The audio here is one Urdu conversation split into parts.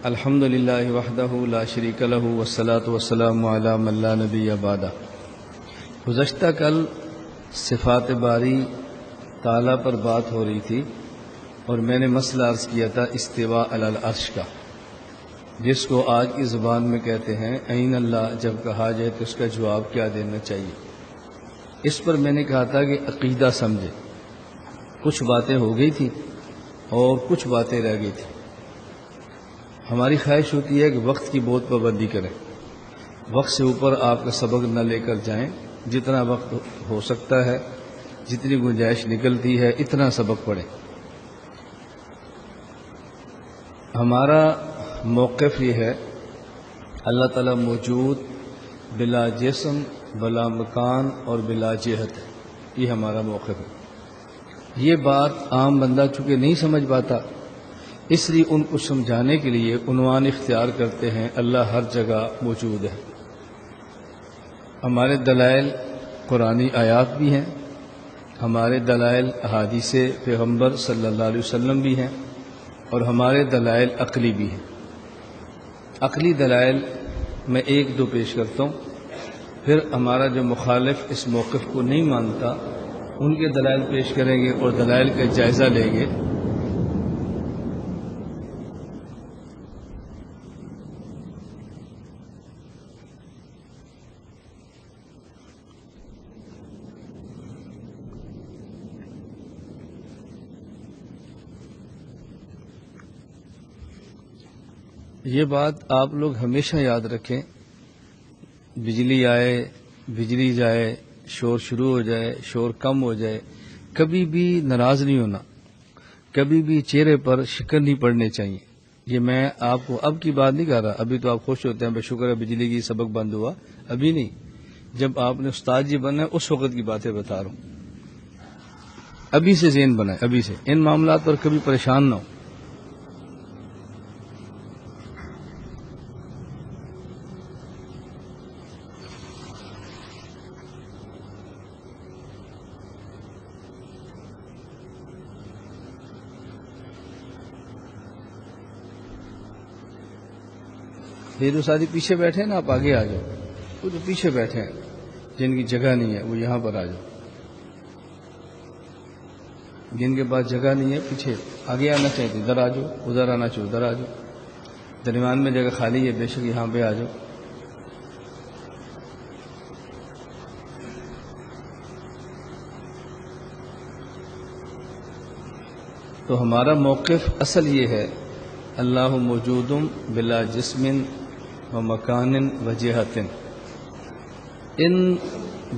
الحمد للہ وحدہ لا شریک لہ والصلاۃ والسلام علی من لا نبی بعدہ۔ گزشتہ کل صفات باری تعالیٰ پر بات ہو رہی تھی اور میں نے مسئلہ عرض کیا تھا استواء علی العرش کا، جس کو آج کی زبان میں کہتے ہیں این اللہ۔ جب کہا جائے تو اس کا جواب کیا دینا چاہیے، اس پر میں نے کہا تھا کہ عقیدہ سمجھے۔ کچھ باتیں ہو گئی تھی اور کچھ باتیں رہ گئی تھی۔ ہماری خواہش ہوتی ہے کہ وقت کی بہت پابندی کریں، وقت سے اوپر آپ کا سبق نہ لے کر جائیں، جتنا وقت ہو سکتا ہے، جتنی گنجائش نکلتی ہے اتنا سبق پڑھیں۔ ہمارا موقف یہ ہے، اللہ تعالیٰ موجود بلا جسم بلا مکان اور بلا جہت ہے، یہ ہمارا موقف ہے۔ یہ بات عام بندہ چونکہ نہیں سمجھ پاتا، اس لیے ان کو سمجھانے کے لیے عنوان اختیار کرتے ہیں اللہ ہر جگہ موجود ہے۔ ہمارے دلائل قرآنی آیات بھی ہیں، ہمارے دلائل احادیث پیغمبر صلی اللہ علیہ وسلم بھی ہیں، اور ہمارے دلائل عقلی بھی ہیں۔ عقلی دلائل میں ایک دو پیش کرتا ہوں، پھر ہمارا جو مخالف اس موقف کو نہیں مانتا ان کے دلائل پیش کریں گے اور دلائل کا جائزہ لیں گے۔ یہ بات آپ لوگ ہمیشہ یاد رکھیں، بجلی آئے بجلی جائے، شور شروع ہو جائے شور کم ہو جائے، کبھی بھی ناراض نہیں ہونا، کبھی بھی چہرے پر شکن نہیں پڑنے چاہیے۔ یہ میں آپ کو اب کی بات نہیں کر رہا، ابھی تو آپ خوش ہوتے ہیں بے شکر ہے بجلی کی سبق بند ہوا، ابھی نہیں، جب آپ نے استاد جی بننا ہے اس وقت کی باتیں بتا رہا ہوں۔ ابھی سے ذہن بنائے، ابھی سے ان معاملات پر کبھی پریشان نہ ہو۔ یہ جو ساتھی پیچھے بیٹھے ہیں نا، آپ آگے آ جاؤ۔ وہ جو پیچھے بیٹھے ہیں جن کی جگہ نہیں ہے وہ یہاں پر آ جاؤ، جن کے پاس جگہ نہیں ہے پیچھے آگے آنا چاہیے، ادھر آ جاؤ، ادھر آنا چاہیے ادھر آ جاؤ، درمیان میں جگہ خالی ہے بے شک یہاں پہ آ جاؤ۔ تو ہمارا موقف اصل یہ ہے، اللہ موجود بلا جسم و مکان و جہت۔ ان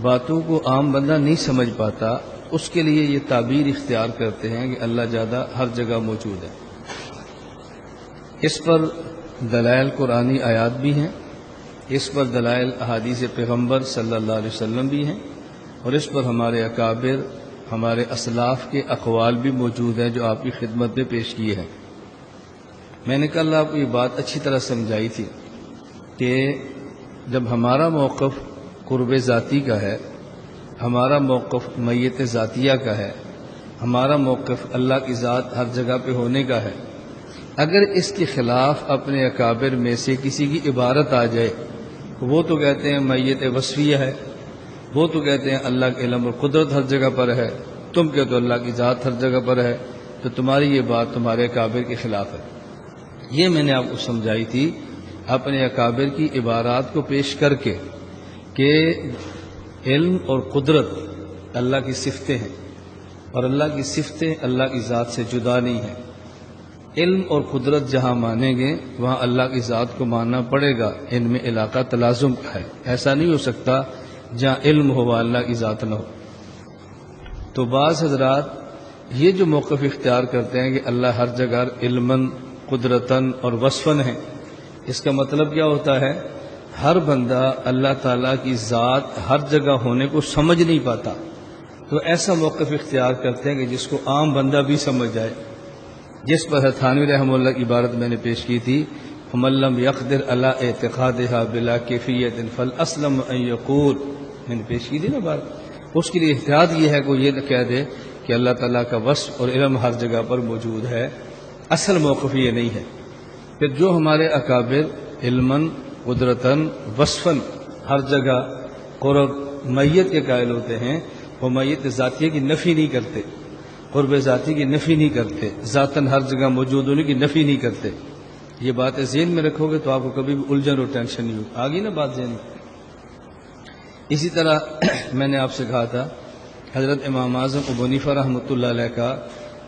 باتوں کو عام بندہ نہیں سمجھ پاتا، اس کے لیے یہ تعبیر اختیار کرتے ہیں کہ اللہ زیادہ ہر جگہ موجود ہے۔ اس پر دلائل قرآنی آیات بھی ہیں، اس پر دلائل احادیث پیغمبر صلی اللہ علیہ وسلم بھی ہیں، اور اس پر ہمارے اکابر ہمارے اسلاف کے اقوال بھی موجود ہیں جو آپ کی خدمت میں پیش کیے ہیں۔ میں نے کل آپ کو یہ بات اچھی طرح سمجھائی تھی کہ جب ہمارا موقف قرب ذاتی کا ہے، ہمارا موقف میت ذاتیہ کا ہے، ہمارا موقف اللہ کی ذات ہر جگہ پہ ہونے کا ہے، اگر اس کے خلاف اپنے اکابر میں سے کسی کی عبارت آ جائے، وہ تو کہتے ہیں میت وصفیہ ہے، وہ تو کہتے ہیں اللہ کے علم اور قدرت ہر جگہ پر ہے، تم کہتے ہو اللہ کی ذات ہر جگہ پر ہے، تو تمہاری یہ بات تمہارے اکابر کے خلاف ہے۔ یہ میں نے آپ کو سمجھائی تھی اپنے اکابر کی عبارات کو پیش کر کے کہ علم اور قدرت اللہ کی صفتیں ہیں، اور اللہ کی صفتیں اللہ کی ذات سے جدا نہیں ہیں۔ علم اور قدرت جہاں مانیں گے وہاں اللہ کی ذات کو ماننا پڑے گا، ان میں علاقہ تلازم کا ہے، ایسا نہیں ہو سکتا جہاں علم ہو وہاں اللہ کی ذات نہ ہو۔ تو بعض حضرات یہ جو موقف اختیار کرتے ہیں کہ اللہ ہر جگہ علماً قدرتاً اور وصفاً ہے، اس کا مطلب کیا ہوتا ہے؟ ہر بندہ اللہ تعالیٰ کی ذات ہر جگہ ہونے کو سمجھ نہیں پاتا، تو ایسا موقف اختیار کرتے ہیں کہ جس کو عام بندہ بھی سمجھ جائے، جس پر تھانوی رحمہ اللہ کی عبارت میں نے پیش کی تھی، فَمَن لَّمْ يَقْدِرْ عَلَىٰ اعْتِقَادِهَا بِلَا كَيْفِيَّةٍ فَالْأَسْلَمُ أَن يَقُولَ، میں نے پیش کی تھی نا بات۔ اس کے لیے احتیاط یہ ہے کہ یہ کہہ دے کہ اللہ تعالیٰ کا وصف اور علم ہر جگہ پر موجود ہے، اصل موقف یہ نہیں ہے۔ پھر جو ہمارے اکابر علماً قدرتاً وصفاً ہر جگہ قرب میت کے قائل ہوتے ہیں، وہ میت ذاتیہ کی نفی نہیں کرتے، قرب ذاتی کی نفی نہیں کرتے، ذاتاً ہر جگہ موجود ہونے کی نفی نہیں کرتے۔ یہ باتیں ذہن میں رکھو گے تو آپ کو کبھی بھی الجھن اور ٹینشن نہیں ہوگی، آگی نا بات ذہن میں۔ اسی طرح میں نے آپ سے کہا تھا حضرت امام اعظم ابو حنیفہ رحمۃ اللہ علیہ کا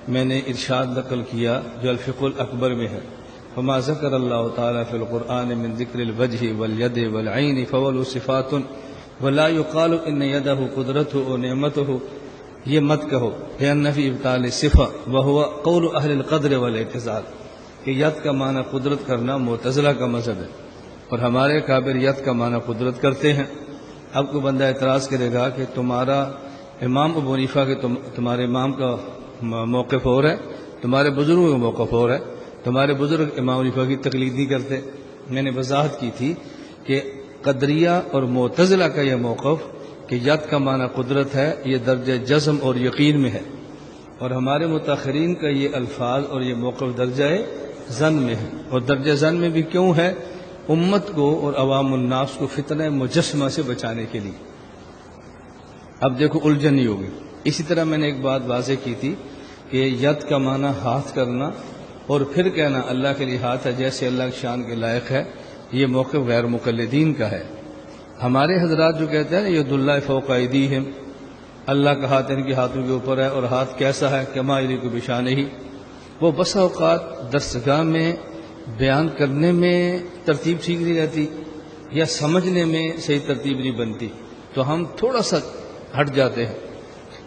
میں نے ارشاد نقل کیا جو الفقہ الاکبر میں ہے، فما ذکر اللہ تعالیٰ فی القرآن من ذکر الوجہ والید والعین فول صفات ولا يقال ان یدہ قدرتہ و نعمتہ، یہ مت کہو لأن فی ابطال صفہ وہو قول اہل القدر والاعتزال، کہ ید کا معنی قدرت کرنا معتزلہ کا مذہب ہے، اور ہمارے کابر ید کا معنی قدرت کرتے ہیں۔ اب کو بندہ اعتراض کرے گا کہ تمہارا امام ابو حنیفہ کے تمہارے امام کا موقف اور ہے، تمہارے بزرگوں کا موقف اور ہے، تمہارے بزرگ امام حنیفہ کی تقلید نہیں کرتے۔ میں نے وضاحت کی تھی کہ قدریہ اور معتزلہ کا یہ موقف کہ ید کا معنی قدرت ہے، یہ درجہ جزم اور یقین میں ہے، اور ہمارے متاخرین کا یہ الفاظ اور یہ موقف درجہ ظن میں ہے، اور درجہ ظن میں بھی کیوں ہے؟ امت کو اور عوام الناس کو فتنہ مجسمہ سے بچانے کے لیے۔ اب دیکھو الجھن نہیں ہوگی۔ اسی طرح میں نے ایک بات واضح کی تھی کہ ید کا معنی ہاتھ کرنا اور پھر کہنا اللہ کے لیے ہاتھ ہے جیسے اللہ کی شان کے لائق ہے، یہ موقف غیر مقلدین کا ہے۔ ہمارے حضرات جو کہتے ہیں ید اللہ فوق ایدیہم، اللہ کا ہاتھ ان کے ہاتھوں کے اوپر ہے، اور ہاتھ کیسا ہے؟ کما یلیق بشانہ، وہ بسا اوقات درسگاہ میں بیان کرنے میں ترتیب ٹھیک نہیں رہتی یا سمجھنے میں صحیح ترتیب نہیں بنتی، تو ہم تھوڑا سا ہٹ جاتے ہیں۔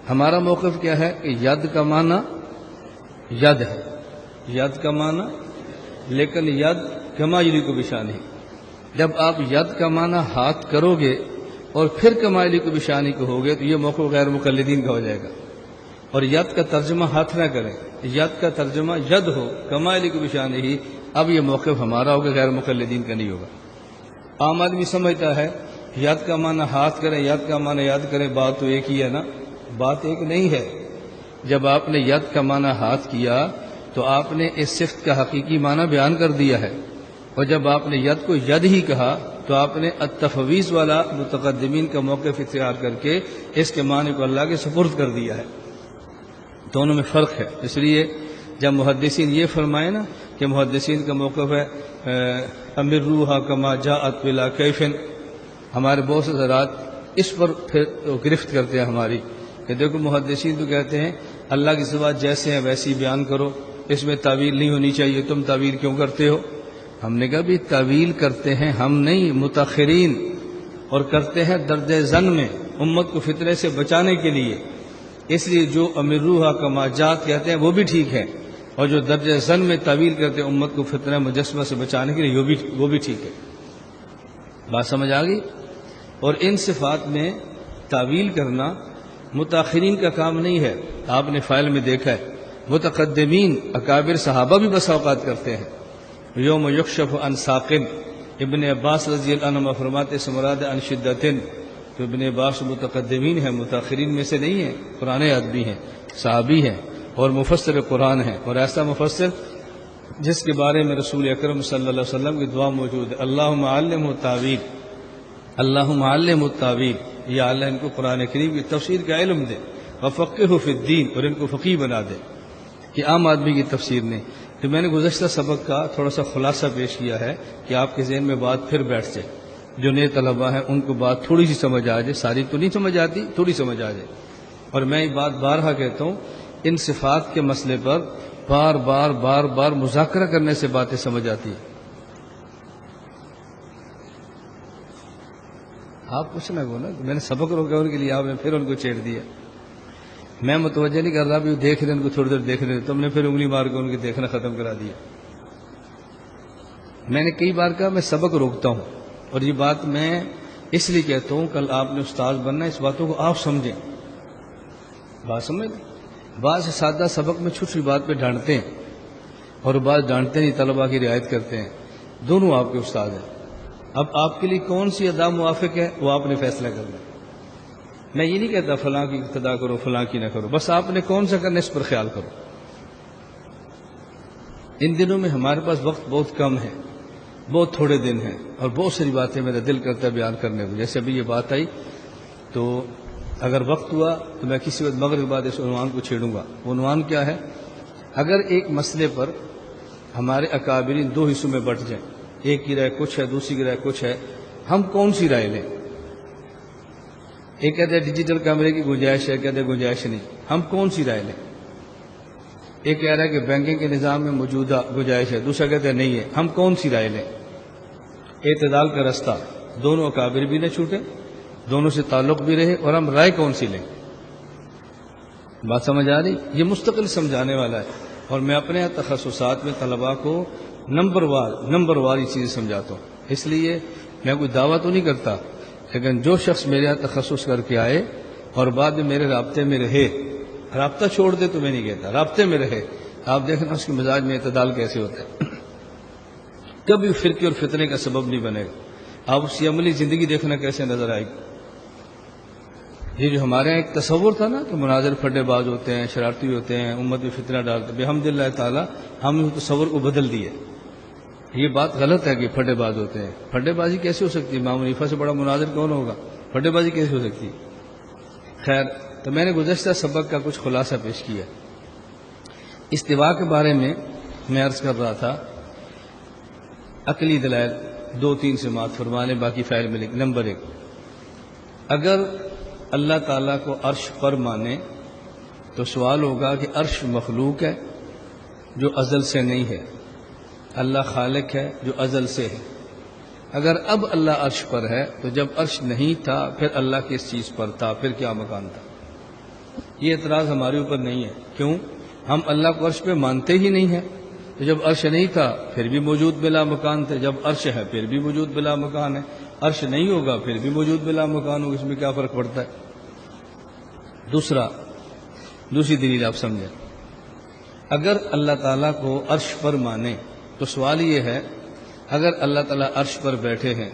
ہمارا موقف کیا ہے کہ ید کا معنی ید ہے، ید کا معنی، لیکن ید کما یلیق بشانہ، جب آپ ید کا معنی ہاتھ کرو گے اور پھر کما یلیق بشانہ کہو گے تو یہ موقف غیر مقلدین کا ہو جائے گا، اور ید کا ترجمہ ہاتھ نہ کریں، ید کا ترجمہ ید ہو کما یلیق بشانہ ہی، اب یہ موقف ہمارا ہوگا، غیر مقلدین کا نہیں ہوگا۔ عام آدمی سمجھتا ہے ید کا معنی ہاتھ کریں، ید کا معنی یاد کریں، بات تو ایک ہی ہے نا، بات ایک نہیں ہے۔ جب آپ نے ید کا معنی ہاتھ کیا تو آپ نے اس صفت کا حقیقی معنی بیان کر دیا ہے، اور جب آپ نے ید کو ید ہی کہا تو آپ نے التفویض والا متقدمین کا موقف اختیار کر کے اس کے معنی کو اللہ کے سپرد کر دیا ہے۔ دونوں میں فرق ہے، اس لیے جب محدثین یہ فرمائے نا کہ محدثین کا موقف ہے امروہا کما جاءت بلا کیف، ہمارے بہت سے حضرات اس پر پھر گرفت کرتے ہیں ہماری، کہ دیکھو محدثین تو کہتے ہیں اللہ کی صفات جیسے ہیں ویسی بیان کرو، اس میں تعویل نہیں ہونی چاہیے، تم تعویل کیوں کرتے ہو؟ ہم نے کہا بھی تعویل کرتے ہیں ہم نہیں، متاخرین، اور کرتے ہیں درجہ ظن میں امت کو فتنے سے بچانے کے لیے، اس لیے جو امروہا کما جات کہتے ہیں وہ بھی ٹھیک ہے، اور جو درجہ ظن میں تعویل کرتے ہیں امت کو فتنہ مجسمہ سے بچانے کے لیے وہ بھی ٹھیک ہے۔ بات سمجھ آ گئی؟ اور ان صفات میں تعویل کرنا متاخرین کا کام نہیں ہے، آپ نے فائل میں دیکھا ہے متقدمین اکابر صحابہ بھی بسا اوقات کرتے ہیں۔ یوم یکشف عن ساق، ابن عباس رضی اللہ عنہ فرماتے سے مراد عن شدتن، تو ابن عباس متقدمین ہیں، متاخرین میں سے نہیں ہیں، پرانے آدمی ہیں، صحابی ہیں اور مفسر قرآن ہیں، اور ایسا مفسر جس کے بارے میں رسول اکرم صلی اللہ علیہ وسلم کی دعا موجود ہے، اللہم علمہ التاویل، اللہم علمہ التاویل، یا اللہ ان کو قرآن کریم کی تفسیر کا علم دے، وفقہہ فی الدین، اور ان کو فقیہ بنا دے، کہ عام آدمی کی تفسیر نہیں۔ تو میں نے گزشتہ سبق کا تھوڑا سا خلاصہ پیش کیا ہے کہ آپ کے ذہن میں بات پھر بیٹھ جائے، جو نئے طلباء ہیں ان کو بات تھوڑی سی سمجھ آ جائے، ساری تو نہیں سمجھ آتی، تھوڑی سمجھ آ جائے۔ اور میں یہ بات بارہا کہتا ہوں، ان صفات کے مسئلے پر بار بار مذاکرہ کرنے سے باتیں سمجھ آتی ہیں۔ آپ کچھ نہ کہو نا، میں نے سبق روکا ان کے لیے، آپ نے پھر ان کو چھیڑ دیا۔ میں متوجہ نہیں کر رہا، بھی دیکھ رہے ان کو، تھوڑی دیر دیکھ رہے، تم نے پھر انگلی مار کے ان کے دیکھنا ختم کرا دیا۔ میں نے کئی بار کہا میں سبق روکتا ہوں، اور یہ بات میں اس لیے کہتا ہوں کل آپ نے استاد بننا، اس باتوں کو آپ سمجھیں، بات سمجھ۔ بعض سادہ سبق میں چھوٹی بات پہ ڈانٹتے ہیں، اور بعض ڈانٹتے نہیں، طلباء کی رعایت کرتے ہیں، دونوں آپ کے استاد ہیں۔ اب آپ کے لیے کون سی ادا موافق ہے وہ آپ نے فیصلہ کرنا۔ میں یہ نہیں کہتا فلاں کی اقتدا کرو، فلاں کی نہ کرو، بس آپ نے کون سا کرنا اس پر خیال کرو۔ ان دنوں میں ہمارے پاس وقت بہت کم ہے، بہت تھوڑے دن ہیں، اور بہت ساری باتیں میرا دل کرتا ہے بیان کرنے کو. جیسے ابھی یہ بات آئی تو اگر وقت ہوا تو میں کسی وقت مغرب کے بعد اس عنوان کو چھیڑوں گا. وہ عنوان کیا ہے؟ اگر ایک مسئلے پر ہمارے اکابرین دو حصوں میں بٹ جائیں، ایک کی رائے کچھ ہے، دوسری کی رائے کچھ ہے، ہم کون سی رائے لیں؟ ایک کہتے ہیں ڈیجیٹل کیمرے کی گنجائش ہے، کہتے ہیں گنجائش نہیں. ہم کون سی رائے لیں؟ ایک کہہ رہا ہے کہ بینکنگ کے نظام میں موجودہ گنجائش ہے، دوسرا کہتے ہیں نہیں ہے. ہم کون سی رائے لیں؟ اعتدال کا رستہ، دونوں اکابر بھی نہ چھوٹے، دونوں سے تعلق بھی رہے، اور ہم رائے کون سی لیں؟ بات سمجھ آ رہی؟ یہ مستقل سمجھانے والا ہے، اور میں اپنے تخصصات میں طلباء کو نمبر وار یہ چیزیں سمجھاتا ہوں. اس لیے میں کوئی دعویٰ تو نہیں کرتا، لیکن جو شخص میرے یہاں تخصص کر کے آئے اور بعد میں میرے رابطے میں رہے، رابطہ چھوڑ دے تو میں نہیں کہتا، رابطے میں رہے، آپ دیکھنا اس کے مزاج میں اعتدال کیسے ہوتا ہے. کبھی فرقے اور فتنے کا سبب نہیں بنے گا. آپ اس کی عملی زندگی دیکھنا کیسے نظر آئے گی. یہ جو ہمارے یہاں ایک تصور تھا نا کہ مناظر پھڈے باز ہوتے ہیں، شرارتی ہوتے ہیں، امت میں فتنہ ڈالتے ہیں، بحمد اللہ تعالیٰ ہم نے تصور کو بدل دیا. یہ بات غلط ہے کہ پھڈے باز ہوتے ہیں. پھڈے بازی کیسے ہو سکتی ہے؟ امام حنیفہ سے بڑا مناظر کون ہوگا؟ پھڈے بازی کیسے ہو سکتی ہے؟ خیر، تو میں نے گزشتہ سبق کا کچھ خلاصہ پیش کیا. استوا کے بارے میں عرض کر رہا تھا، عقلی دلائل 2-3 سماعت فرمانے، باقی فائل میں لکھ. نمبر 1، اگر اللہ تعالیٰ کو عرش پر مانے تو سوال ہوگا کہ عرش مخلوق ہے جو ازل سے نہیں ہے، اللہ خالق ہے جو ازل سے ہے. اگر اب اللہ عرش پر ہے تو جب عرش نہیں تھا پھر اللہ کس چیز پر تھا، پھر کیا مکان تھا؟ یہ اعتراض ہمارے اوپر نہیں ہے. کیوں؟ ہم اللہ کو عرش پہ مانتے ہی نہیں ہیں. تو جب عرش نہیں تھا پھر بھی موجود بلا مکان تھے، جب عرش ہے پھر بھی موجود بلا مکان ہے، عرش نہیں ہوگا پھر بھی موجود بلا مکان ہوگا. اس میں کیا فرق پڑتا ہے؟ دوسری دلیل آپ سمجھیں. اگر اللہ تعالیٰ کو عرش پر مانے تو سوال یہ ہے، اگر اللہ تعالیٰ عرش پر بیٹھے ہیں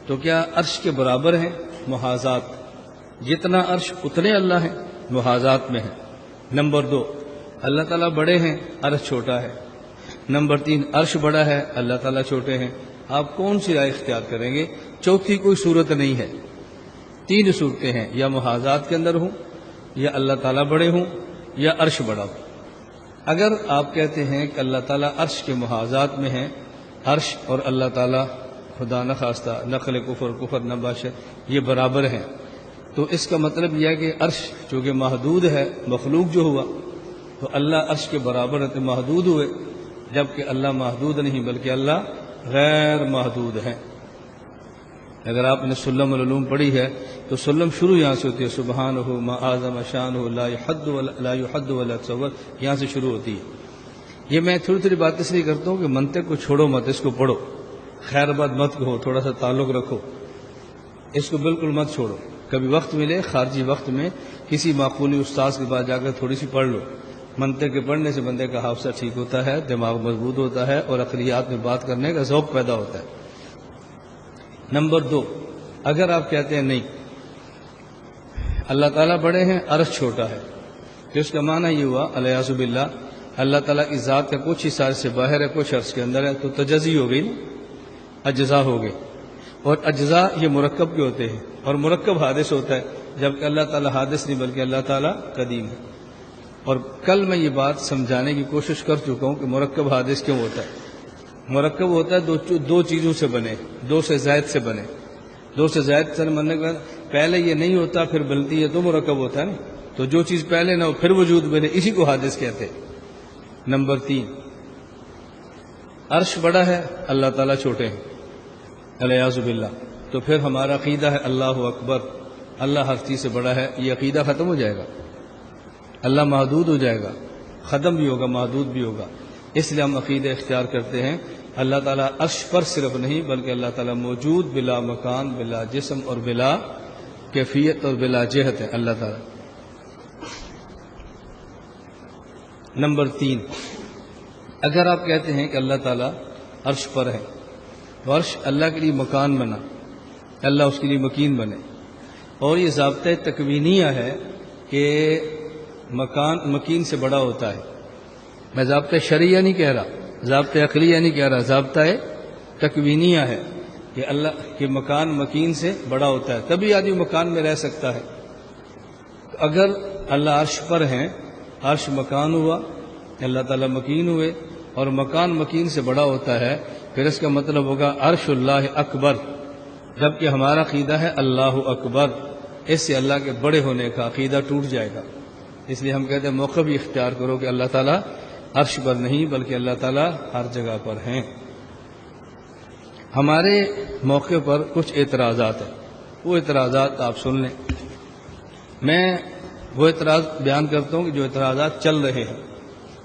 تو کیا عرش کے برابر ہیں؟ محاذات، جتنا عرش اتنے اللہ ہیں، محاذات میں ہیں. نمبر 2، اللہ تعالیٰ بڑے ہیں، عرش چھوٹا ہے. نمبر 3، عرش بڑا ہے، اللہ تعالیٰ چھوٹے ہیں. آپ کون سی رائے اختیار کریں گے؟ چوتھی کوئی صورت نہیں ہے. 3 صورتیں ہیں، یا محاذات کے اندر ہوں، یا اللہ تعالیٰ بڑے ہوں، یا عرش بڑا ہو. اگر آپ کہتے ہیں کہ اللہ تعالیٰ عرش کے محاذات میں ہیں، عرش اور اللہ تعالیٰ خدا نخواستہ نقل کفر نباشت یہ برابر ہیں، تو اس کا مطلب یہ ہے کہ عرش چونکہ محدود ہے، مخلوق جو ہوا، تو اللہ عرش کے برابر ہے تو محدود ہوئے، جبکہ اللہ محدود نہیں بلکہ اللہ غیر محدود ہے. اگر آپ نے سلم العلوم پڑھی ہے تو سلم شروع یہاں سے ہوتی ہے، سبحانہ ما اعظم شانہ لا یحد ولا تصور، یہاں سے شروع ہوتی ہے. یہ میں تھوڑی بات اس لیے کرتا ہوں کہ منطق کو چھوڑو مت، اس کو پڑھو. خیر بات مت کہو، تھوڑا سا تعلق رکھو، اس کو بالکل مت چھوڑو. کبھی وقت ملے خارجی وقت میں کسی معقولی استاذ کے پاس جا کر تھوڑی سی پڑھ لو. منطق کے پڑھنے سے بندے کا حافظہ ٹھیک ہوتا ہے، دماغ مضبوط ہوتا ہے، اور عقلیات میں بات کرنے کا ذوق پیدا ہوتا ہے. نمبر 2، اگر آپ کہتے ہیں نہیں اللہ تعالیٰ بڑے ہیں، عرش چھوٹا ہے، تو اس کا معنی یہ ہوا الیاذ باللہ اللہ تعالیٰ کی ذات کا کچھ حصہ سے باہر ہے، کچھ عرش کے اندر ہے، تو تجزی ہو گئی نا، اجزاء ہو گئے. اور اجزاء یہ مرکب کے ہوتے ہیں، اور مرکب حادث ہوتا ہے، جبکہ اللہ تعالیٰ حادث نہیں بلکہ اللہ تعالیٰ قدیم ہے. اور کل میں یہ بات سمجھانے کی کوشش کر چکا ہوں کہ مرکب حادث کیوں ہوتا ہے. مرکب ہوتا ہے دو چیزوں سے بنے، 2 سے زائد سے بنے. 2 سے زائد سے بننے کا پہلے یہ نہیں ہوتا پھر بنتی ہے تو مرکب ہوتا ہے نا. تو جو چیز پہلے نہ ہو پھر وجود بنے، اسی کو حادث کہتے ہیں. نمبر 3، عرش بڑا ہے، اللہ تعالیٰ چھوٹے ہیں، الیاذ باللہ. تو پھر ہمارا عقیدہ ہے اللہ اکبر، اللہ ہر چیز سے بڑا ہے، یہ عقیدہ ختم ہو جائے گا. اللہ محدود ہو جائے گا، ختم بھی ہوگا، محدود بھی ہوگا. اس لیے ہم عقیدہ اختیار کرتے ہیں اللہ تعالیٰ عرش پر صرف نہیں بلکہ اللہ تعالیٰ موجود بلا مکان، بلا جسم اور بلا کیفیت اور بلا جہت ہے اللہ تعالیٰ. نمبر 3، اگر آپ کہتے ہیں کہ اللہ تعالیٰ عرش پر ہے تو عرش اللہ کے لیے مکان بنا، اللہ اس کے لیے مکین بنے. اور یہ ضابطۂ تکوینیہ ہے کہ مکان مکین سے بڑا ہوتا ہے. میں ضابطۂ شرعیہ نہیں کہہ رہا، ضابطۂ عقلیہ نہیں کہہ رہا، ضابطۂ تکوینیہ ہے کہ اللہ کے مکان مکین سے بڑا ہوتا ہے، تبھی آدمی مکان میں رہ سکتا ہے۔ اگر اللہ عرش پر ہیں، عرش مکان ہوا، اللہ تعالیٰ مکین ہوئے اور مکان مکین سے بڑا ہوتا ہے، پھر اس کا مطلب ہوگا عرش اللہ اکبر، جبکہ ہمارا عقیدہ ہے اللہ اکبر، اس سے اللہ کے بڑے ہونے کا عقیدہ ٹوٹ جائے گا۔ اس لیے ہم کہتے ہیں موقع بھی اختیار کرو کہ اللہ تعالیٰ عرش پر نہیں بلکہ اللہ تعالیٰ ہر جگہ پر ہیں۔ ہمارے موقع پر کچھ اعتراضات ہیں، وہ اعتراضات آپ سن لیں۔ میں وہ اعتراض بیان کرتا ہوں کہ جو اعتراضات چل رہے ہیں،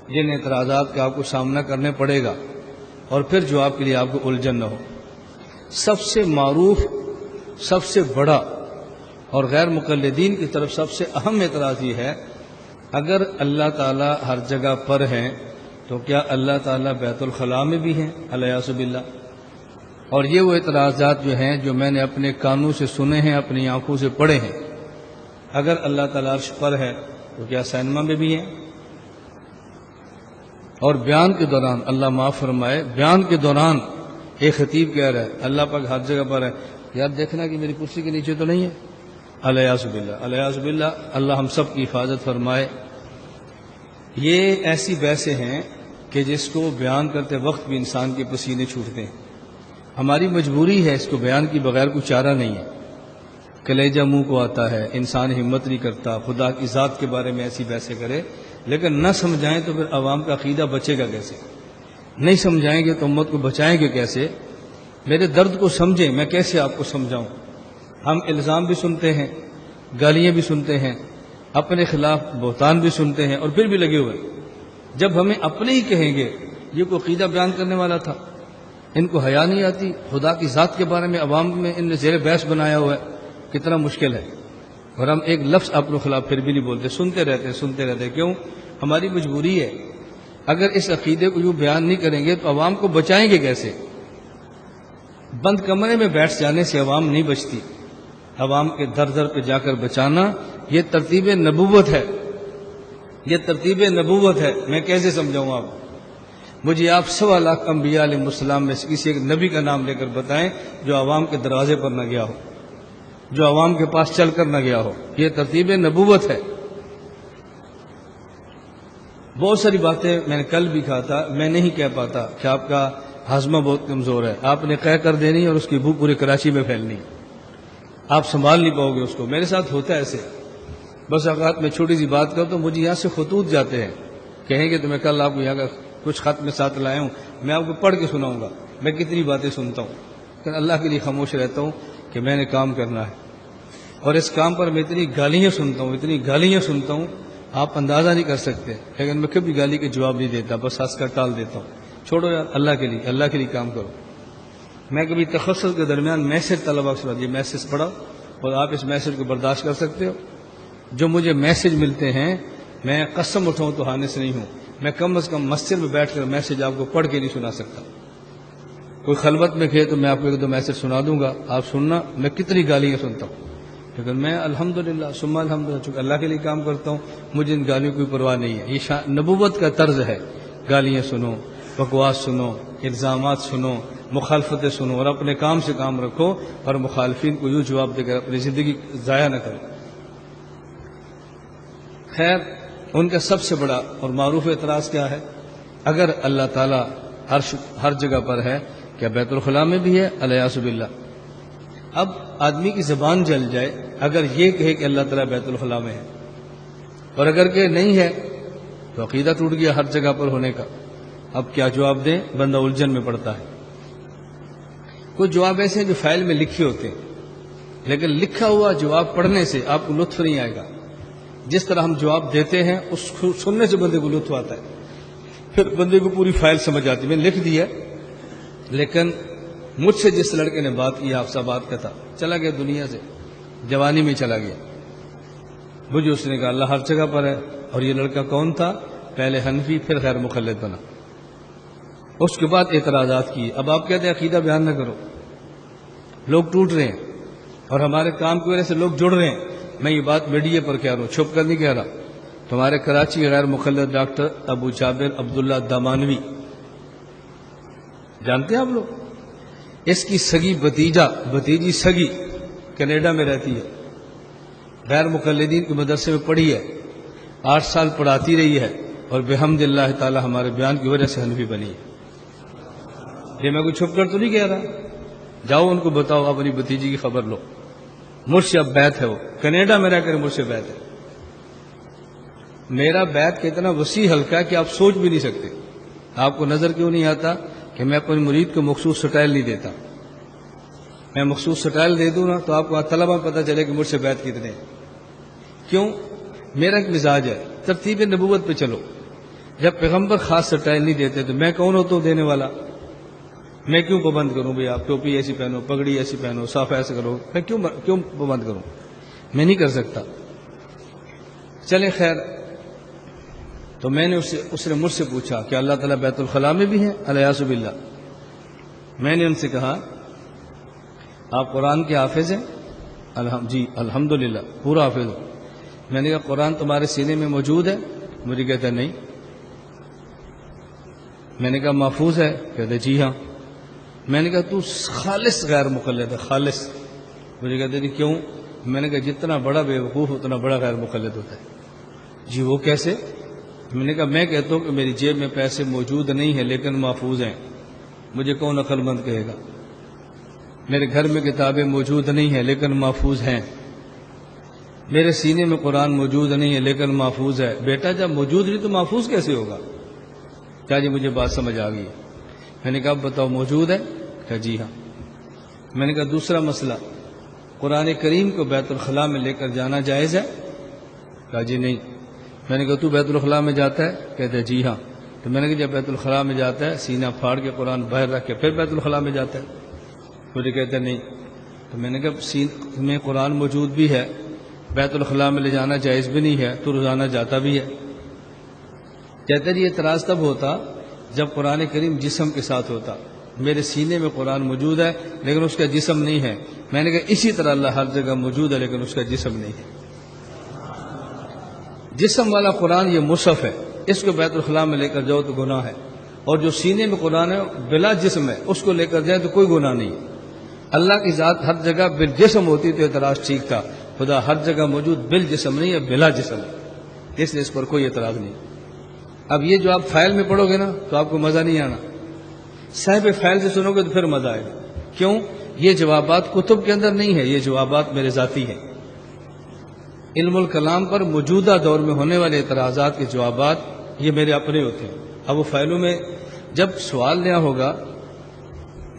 جن اعتراضات کا آپ کو سامنا کرنے پڑے گا اور پھر جواب کے لیے آپ کو الجھن نہ ہو۔ سب سے معروف، سب سے بڑا اور غیر مقلدین کی طرف سب سے اہم اعتراض یہ ہے، اگر اللہ تعالیٰ ہر جگہ پر ہیں تو کیا اللہ تعالیٰ بیت الخلاء میں بھی ہیں؟ الیاذ باللہ۔ اور یہ وہ اعتراضات جو ہیں جو میں نے اپنے کانوں سے سنے ہیں، اپنی آنکھوں سے پڑھے ہیں۔ اگر اللہ تعالیٰ عرش پر ہے تو کیا سینما میں بھی ہیں؟ اور بیان کے دوران، اللہ معاف فرمائے، بیان کے دوران ایک خطیب کہہ رہا ہے اللہ پاک ہر جگہ پر ہے، یار دیکھنا کہ میری کرسی کے نیچے تو نہیں ہے۔ الیاذ باللہ، الیاذ باللہ، اللہ ہم سب کی حفاظت فرمائے۔ یہ ایسی بحثیں ہیں کہ جس کو بیان کرتے وقت بھی انسان کے پسینے چھوٹتے ہیں۔ ہماری مجبوری ہے، اس کو بیان کی بغیر کوئی چارہ نہیں ہے۔ کلیجہ منہ کو آتا ہے، انسان ہمت نہیں کرتا خدا کی ذات کے بارے میں ایسی بحثیں کرے، لیکن نہ سمجھائیں تو پھر عوام کا عقیدہ بچے گا کیسے؟ نہیں سمجھائیں گے تو امت کو بچائیں گے کیسے؟ میرے درد کو سمجھیں، میں کیسے آپ کو سمجھاؤں؟ ہم الزام بھی سنتے ہیں، گالیاں بھی سنتے ہیں، اپنے خلاف بہتان بھی سنتے ہیں اور پھر بھی لگے ہوئے۔ جب ہمیں اپنے ہی کہیں گے یہ کوئی عقیدہ بیان کرنے والا تھا، ان کو حیا نہیں آتی، خدا کی ذات کے بارے میں عوام میں ان نے زیر بحث بنایا ہوا ہے، کتنا مشکل ہے۔ اور ہم ایک لفظ اپنے خلاف پھر بھی نہیں بولتے، سنتے رہتے۔ کیوں؟ ہماری مجبوری ہے۔ اگر اس عقیدے کو یوں بیان نہیں کریں گے تو عوام کو بچائیں گے کیسے؟ بند کمرے میں بیٹھ جانے سے عوام نہیں بچتی، عوام کے در در پہ جا کر بچانا یہ ترتیب نبوت ہے، یہ ترتیب نبوت ہے۔ میں کیسے سمجھاؤں آپ؟ مجھے آپ 1.25 لاکھ انبیاء علیہ السلام میں سے کسی ایک نبی کا نام لے کر بتائیں جو عوام کے دروازے پر نہ گیا ہو، جو عوام کے پاس چل کر نہ گیا ہو۔ یہ ترتیب نبوت ہے۔ بہت ساری باتیں میں نے کل بھی کہا تھا، میں نہیں کہہ پاتا کہ آپ کا ہاضمہ بہت کمزور ہے، آپ نے قے کر دینی اور اس کی بو پورے کراچی میں پھیلنی، آپ سنبھال نہیں پاؤ گے اس کو۔ میرے ساتھ ہوتا ہے ایسے، بس اوقات میں چھوٹی سی بات کروں تو مجھے یہاں سے خطوط جاتے ہیں، کہیں گے تو میں کل آپ کو یہاں کا کچھ خط میں ساتھ لایا ہوں، میں آپ کو پڑھ کے سناؤں گا۔ میں کتنی باتیں سنتا ہوں، لیکن اللہ کے لیے خاموش رہتا ہوں کہ میں نے کام کرنا ہے، اور اس کام پر میں اتنی گالیاں سنتا ہوں آپ اندازہ نہیں کر سکتے، لیکن میں کبھی گالی کے جواب نہیں دیتا، بس ہنس کر ٹال دیتا ہوں، چھوڑو یار، اللہ کے لیے کام کرو۔ میں کبھی تخصص کے درمیان میسج طلبا سے یہ میسج پڑھا اور آپ اس میسج کو برداشت کر سکتے ہو؟ جو مجھے میسج ملتے ہیں میں قسم اٹھاؤں تو ہانے سے نہیں ہوں، میں کم از کم مسجد میں بیٹھ کر میسج آپ کو پڑھ کے نہیں سنا سکتا۔ کوئی خلوت میں کہے تو میں آپ کو 1-2 میسج سنا دوں گا، آپ سننا میں کتنی گالیاں سنتا ہوں، لیکن میں الحمدللہ ثم الحمدللہ چونکہ اللہ کے لیے کام کرتا ہوں مجھے ان گالیوں کی پرواہ نہیں ہے۔ یہ نبوت کا طرز ہے، گالیاں سنو، بکواس سنو، الزامات سنو، مخالفتیں سنو اور اپنے کام سے کام رکھو اور مخالفین کو یوں جواب دے کر اپنی زندگی ضائع نہ کرو۔ خیر، ان کا سب سے بڑا اور معروف اعتراض کیا ہے؟ اگر اللہ تعالیٰ ہر جگہ پر ہے، کیا بیت الخلاء میں بھی ہے؟ الیاذ باللہ۔ اب آدمی کی زبان جل جائے اگر یہ کہے کہ اللہ تعالیٰ بیت الخلاء میں ہے، اور اگر کہ نہیں ہے تو عقیدہ ٹوٹ گیا ہر جگہ پر ہونے کا۔ اب کیا جواب دیں؟ بندہ الجھن میں پڑتا ہے۔ کچھ جواب ایسے ہیں جو فائل میں لکھے ہوتے ہیں، لیکن لکھا ہوا جواب پڑھنے سے آپ کو لطف نہیں آئے گا۔ جس طرح ہم جواب دیتے ہیں اس کو سننے سے بندے کو لطف آتا ہے، پھر بندے کو پوری فائل سمجھ آتی ہے۔ میں لکھ دیا، لیکن مجھ سے جس لڑکے نے بات کی، آپ سے بات کا تھا، چلا گیا دنیا سے، جوانی میں چلا گیا۔ مجھے اس نے کہا اللہ ہر جگہ پر ہے، اور یہ لڑکا کون تھا؟ پہلے حنفی پھر غیر مقلد بنا۔ اس کے بعد اعتراضات کیے۔ اب آپ کہتے ہیں عقیدہ بیان نہ کرو، لوگ ٹوٹ رہے ہیں اور ہمارے کام کی وجہ سے لوگ جڑ رہے ہیں۔ میں یہ بات میڈیا پر کہہ رہا ہوں، چھپ کر نہیں کہہ رہا۔ تمہارے کراچی غیر مقلد ڈاکٹر ابو جابر عبداللہ دامانوی جانتے ہیں آپ لوگ؟ اس کی سگی بھتیجی سگی کینیڈا میں رہتی ہے، غیر مقلدین کے مدرسے میں پڑھی ہے، 8 سال پڑھاتی رہی ہے، اور بحمد اللہ تعالی ہمارے بیان کی وجہ سے حنفی بنی ہے۔ یہ میں کوئی چھپ کر تو نہیں کہہ رہا، جاؤ ان کو بتاؤ، اپنی بھتیجی کی خبر لو، مرشد بیت ہے، وہ کینیڈا میں رہ کر مرشد بیت ہے۔ میرا بیت کا اتنا وسیع حلقہ ہے کہ آپ سوچ بھی نہیں سکتے۔ آپ کو نظر کیوں نہیں آتا کہ میں اپنی مرید کو مخصوص سٹائل نہیں دیتا؟ میں مخصوص سٹائل دے دوں نا تو آپ کو طلبہ پتہ چلے کہ مرشد بیت کتنے ہیں۔ کیوں؟ میرا ایک مزاج ہے، ترتیب نبوت پہ چلو۔ جب پیغمبر خاص سٹائل نہیں دیتے تو میں کون ہوتا ہوں دینے والا؟ میں کیوں پابند کروں بھائی آپ ٹوپی ایسی پہنو، پگڑی ایسی پہنو، صاف ایسے کرو؟ میں کیوں پابند کروں؟ میں نہیں کر سکتا۔ چلے خیر، تو میں نے اس نے مجھ سے پوچھا کہ اللہ تعالیٰ بیت الخلاء میں بھی ہیں؟ الیاذ باللہ۔ میں نے ان سے کہا آپ قرآن کے حافظ ہیں؟ جی الحمدللہ پورا حافظ ہوں۔ میں نے کہا قرآن تمہارے سینے میں موجود ہے؟ مجھے کہتا ہے نہیں۔ میں نے کہا محفوظ ہے؟ کہتے جی ہاں۔ میں نے کہا تو خالص غیر مقلد ہے، خالص۔ مجھے کہتے نہیں کیوں؟ میں نے کہا جتنا بڑا بے وقوف اتنا بڑا غیر مقلد ہوتا ہے۔ جی وہ کیسے؟ میں نے کہا میں کہتا ہوں کہ میری جیب میں پیسے موجود نہیں ہیں لیکن محفوظ ہیں، مجھے کون عقل مند کہے گا؟ میرے گھر میں کتابیں موجود نہیں ہیں لیکن محفوظ ہیں، میرے سینے میں قرآن موجود نہیں ہے لیکن محفوظ ہے۔ بیٹا جب موجود نہیں تو محفوظ کیسے ہوگا؟ کیا جی مجھے بات سمجھ آ گئی؟ میں نے کہا بتاؤ موجود ہے؟ کہا جی ہاں۔ میں نے کہا دوسرا مسئلہ، قرآن کریم کو بیت الخلاء میں لے کر جانا جائز ہے؟ کہا جی نہیں۔ میں نے کہا تو بیت الخلاء میں جاتا ہے؟ کہتا ہے جی ہاں۔ تو میں نے کہا جب بیت الخلاء میں جاتا ہے سینہ پھاڑ کے قرآن باہر رکھ کے پھر بیت الخلاء میں جاتا ہے؟ مجھے کہتا ہے نہیں۔ تو میں نے کہا سینہ میں قرآن موجود بھی ہے، بیت الخلاء میں لے جانا جائز بھی نہیں ہے، تو روزانہ جاتا بھی ہے؟ کہتے ہیں یہ اعتراض تب ہوتا جب قرآن کریم جسم کے ساتھ ہوتا۔ میرے سینے میں قرآن موجود ہے لیکن اس کا جسم نہیں ہے۔ میں نے کہا اسی طرح اللہ ہر جگہ موجود ہے لیکن اس کا جسم نہیں ہے۔ جسم والا قرآن یہ مصحف ہے، اس کو بیت الخلاء میں لے کر جاؤ تو گناہ ہے، اور جو سینے میں قرآن ہے بلا جسم ہے، اس کو لے کر جائے تو کوئی گناہ نہیں۔ اللہ کی ذات ہر جگہ بالجسم ہوتی تو اعتراض ٹھیک تھا، خدا ہر جگہ موجود بالجسم نہیں ہے، بلا جسم ہے، اس لیے اس پر کوئی اعتراض نہیں۔ اب یہ جو آپ فائل میں پڑھو گے نا تو آپ کو مزہ نہیں آنا، صاحب فائل سے سنو گے تو پھر مزہ آئے گا۔ کیوں؟ یہ جوابات کتب کے اندر نہیں ہے، یہ جوابات میرے ذاتی ہیں۔ علم الکلام پر موجودہ دور میں ہونے والے اعتراضات کے جوابات یہ میرے اپنے ہوتے ہیں۔ اب وہ فائلوں میں جب سوال نیا ہوگا،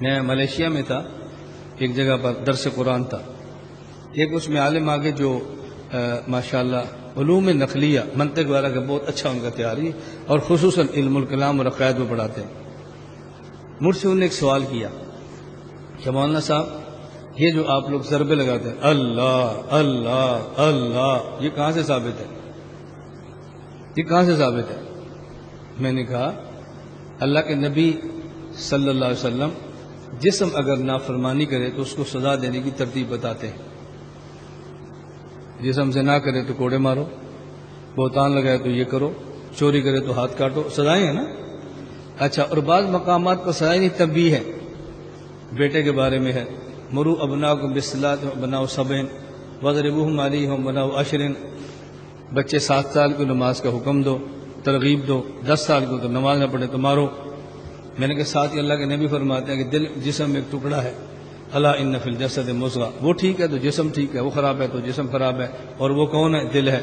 میں ملیشیا میں تھا، ایک جگہ پر درس قرآن تھا، ایک اس میں عالم آگے جو ماشاءاللہ علوم نقلیہ منطق والا کا بہت اچھا ان کا تیاری ہے، اور خصوصاً علم الکلام اور عقائد میں پڑھاتے ہیں۔ مجھ سے انہوں نے ایک سوال کیا کہ مولانا صاحب یہ جو آپ لوگ ضربے لگاتے ہیں اللہ اللہ اللہ، یہ کہاں سے ثابت ہے؟ یہ کہاں سے ثابت ہے؟ میں نے کہا اللہ کے نبی صلی اللہ علیہ وسلم جسم اگر نافرمانی کرے تو اس کو سزا دینے کی ترتیب بتاتے ہیں۔ جسم سے نہ کرے تو کوڑے مارو، بہتان لگائے تو یہ کرو، چوری کرے تو ہاتھ کاٹو، سزائیں ہیں نا۔ اچھا، اور بعض مقامات پر سزائیں نہیں، تنبیہ ہے۔ بیٹے کے بارے میں ہے، مرو ابناکم بالصلاۃ بناؤ سبعین وضربوہم علیہم بناؤ عشرین، بچے 7 سال کو نماز کا حکم دو، ترغیب دو، 10 سال کو تو نماز نہ پڑھے تو مارو۔ میں نے کہا ساتھ ہی اللہ کے نبی فرماتے ہیں کہ دل جسم میں ایک ٹکڑا ہے، الا ان فی الجسد مضغہ، وہ ٹھیک ہے تو جسم ٹھیک ہے، وہ خراب ہے تو جسم خراب ہے، اور وہ کون ہے؟ دل ہے۔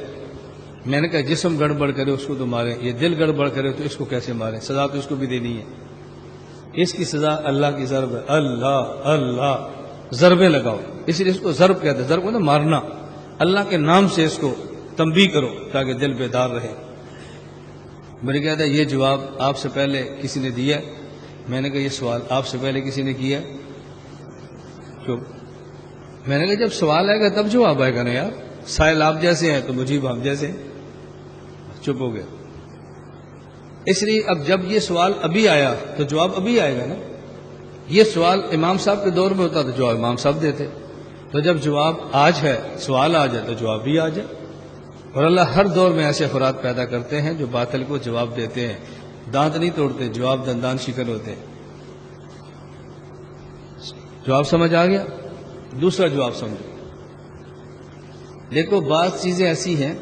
میں نے کہا جسم گڑبڑ کرے اس کو تو مارے، یہ دل گڑبڑ کرے تو اس کو کیسے مارے؟ سزا تو اس کو بھی دینی ہے۔ اس کی سزا اللہ کی ضرب ہے، اللہ اللہ ضربیں لگاؤ، اس لیے اس کو ضرب کہتے ہیں۔ ضرب کو نا مارنا، اللہ کے نام سے اس کو تنبیہ کرو تاکہ دل بیدار رہے۔ میرے کہتا ہے یہ جواب آپ سے پہلے کسی نے دیا؟ میں نے کہا یہ سوال آپ سے پہلے کسی نے کیا؟ چپ۔ میں نے کہا جب سوال آئے گا تب جواب آئے گا نا یار، سائل آپ جیسے ہیں تو مجیب آپ جیسے ہیں۔ چپ ہو گیا۔ اس لیے اب جب یہ سوال ابھی آیا تو جواب ابھی آئے گا نا۔ یہ سوال امام صاحب کے دور میں ہوتا تو جواب امام صاحب دیتے، تو جب جواب آج ہے، سوال آ جائے تو جواب بھی آ جائے۔ اور اللہ ہر دور میں ایسے افراد پیدا کرتے ہیں جو باطل کو جواب دیتے ہیں، دانت نہیں توڑتے، جواب دندان شکن ہوتے ہیں۔ جواب سمجھ آ گیا؟ دوسرا جواب سمجھو. دیکھو بعض چیزیں ایسی ہیں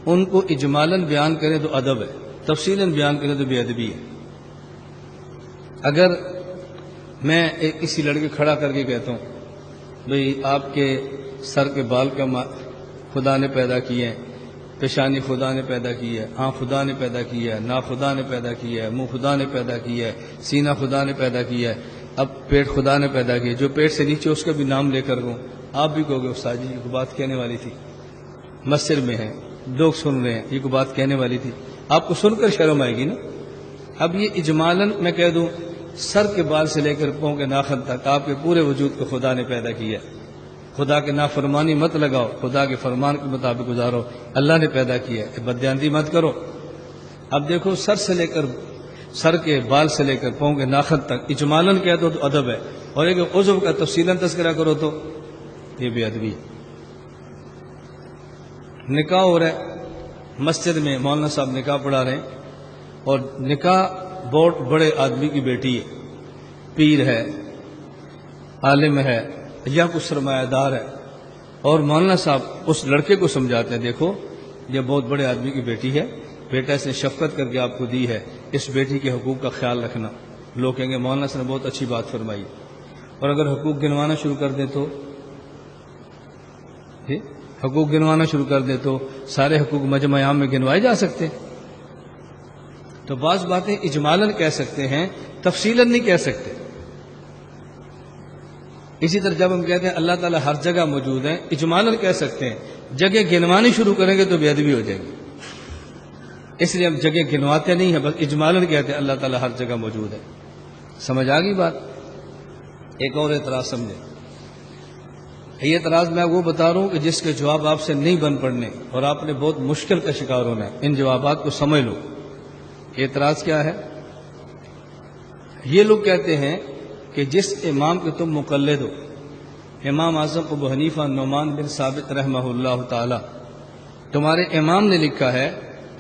ان کو اجمالاً بیان کریں تو ادب ہے، تفصیلاً بیان کریں تو بے ادبی ہے. اگر میں کسی لڑکے کھڑا کر کے کہتا ہوں بھئی آپ کے سر کے بال کا خدا نے پیدا کیے ہیں، پیشانی خدا نے پیدا کی ہے، آنکھ خدا نے پیدا کی ہے، ناک خدا نے پیدا کیا ہے، منہ خدا نے پیدا کیا ہے، سینہ خدا نے پیدا کیا ہے، اب پیٹ خدا نے پیدا کیا، جو پیٹ سے نیچے اس کا بھی نام لے کر گوں، آپ بھی کہو گے استاد جی یہ کو بات کہنے والی تھی، مسجد میں ہے لوگ سن رہے ہیں، یہ کو بات کہنے والی تھی، آپ کو سن کر شرم آئے گی نا. اب یہ اجمالاً میں کہہ دوں سر کے بال سے لے کر پاؤں کے ناخن تک آپ کے پورے وجود کو خدا نے پیدا کیا ہے. خدا کے نافرمانی مت لگاؤ، خدا کے فرمان کے مطابق گزارو، اللہ نے پیدا کیا ہے، بددیانتی مت کرو. اب دیکھو سر کے بال سے لے کر پاؤں کے ناخن تک اجمالاً کہہ دو تو ادب ہے، اور ایک عضو کا تفصیلاً تذکرہ کرو تو یہ بے ادبی ہے. نکاح ہو رہا ہے مسجد میں، مولانا صاحب نکاح پڑھا رہے ہیں، اور نکاح بہت بڑے آدمی کی بیٹی ہے، پیر ہے، عالم ہے یا کچھ سرمایہ دار ہے، اور مولانا صاحب اس لڑکے کو سمجھاتے ہیں دیکھو یہ بہت بڑے آدمی کی بیٹی ہے، بیٹا اس نے شفقت کر کے آپ کو دی ہے، اس بیٹی کے حقوق کا خیال رکھنا. لوگ کہیں گے مولانا صاحب نے بہت اچھی بات فرمائی، اور اگر حقوق گنوانا شروع کر دیں تو سارے حقوق مجمع عام میں گنوائے جا سکتے. تو بعض باتیں اجمالاً کہہ سکتے ہیں، تفصیلاً نہیں کہہ سکتے. اسی طرح جب ہم کہتے ہیں اللہ تعالیٰ ہر جگہ موجود ہے، اجمالاً کہہ سکتے ہیں، جگہ گنوانی شروع کریں گے تو بے ادبی ہو جائے گی، اس لیے ہم جگہ گنواتے نہیں ہیں، بس اجمالاً کہتے ہیں اللہ تعالیٰ ہر جگہ موجود ہے. سمجھ آ گئی بات؟ ایک اور اعتراض سمجھیں. یہ اعتراض میں وہ بتا رہا ہوں کہ جس کے جواب آپ سے نہیں بن پڑنے اور آپ نے بہت مشکل کا شکار ہونا ہے. ان جوابات کو سمجھ لو. اعتراض کیا ہے؟ یہ لوگ کہتے ہیں کہ جس امام کے تم مقلد ہو، امام اعظم ابو حنیفہ نعمان بن ثابت رحمہ اللہ تعالی، تمہارے امام نے لکھا ہے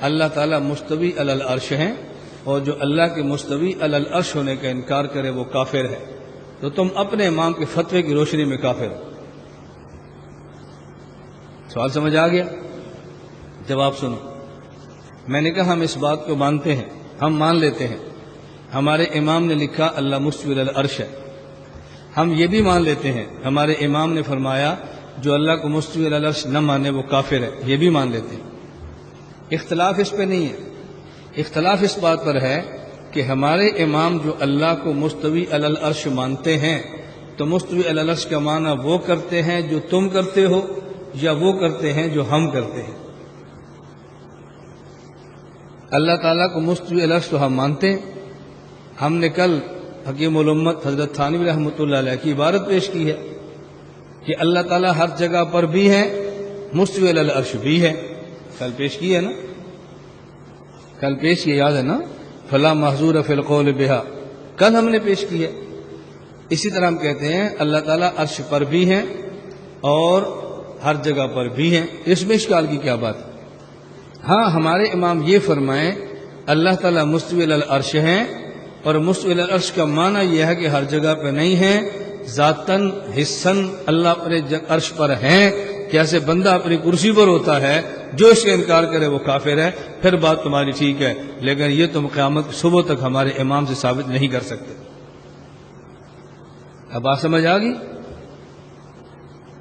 اللہ تعالیٰ مستوی علی العرش ہیں، اور جو اللہ کے مستوی علی العرش ہونے کا انکار کرے وہ کافر ہے، تو تم اپنے امام کے فتوے کی روشنی میں کافر ہو. سوال سمجھ آ گیا؟ جواب سنو. میں نے کہا ہم اس بات کو مانتے ہیں، ہم مان لیتے ہیں ہمارے امام نے لکھا اللہ مستوی علی العرش ہے. ہم یہ بھی مان لیتے ہیں ہمارے امام نے فرمایا جو اللہ کو مستوی علی العرش نہ مانے وہ کافر ہے، یہ بھی مان لیتے ہیں. اختلاف اس پہ نہیں ہے، اختلاف اس بات پر ہے کہ ہمارے امام جو اللہ کو مستوی علی العرش مانتے ہیں تو مستوی علی العرش کا معنی وہ کرتے ہیں جو تم کرتے ہو یا وہ کرتے ہیں جو ہم کرتے ہیں. اللہ تعالیٰ کو مستوی علی العرش تو ہم مانتے ہیں. ہم نے کل حکیم الامت حضرت تھانوی رحمۃ اللہ علیہ کی عبارت پیش کی ہے کہ اللہ تعالیٰ ہر جگہ پر بھی ہے، مستوی علی العرش بھی ہے. کل پیش کی ہے نا، کل پیش کی، یاد ہے نا، فلا محظور فی القول بہا، کل ہم نے پیش کی ہے. اسی طرح ہم کہتے ہیں اللہ تعالیٰ عرش پر بھی ہیں اور ہر جگہ پر بھی ہیں. اس میں اشکال کی کیا بات ہے؟ ہاں ہمارے امام یہ فرمائیں اللہ تعالیٰ مستوی علی العرش ہیں، اور مستوی علی العرش کا معنی یہ ہے کہ ہر جگہ پہ نہیں ہیں، ذاتاً حصاً اللہ اپنے عرش پر ہیں. کیسے بندہ اپنی کرسی پر ہوتا ہے، جو اس کا انکار کرے وہ کافر ہے. پھر بات تمہاری ٹھیک ہے، لیکن یہ تم قیامت صبح تک ہمارے امام سے ثابت نہیں کر سکتے. اب بات سمجھ آ گئی؟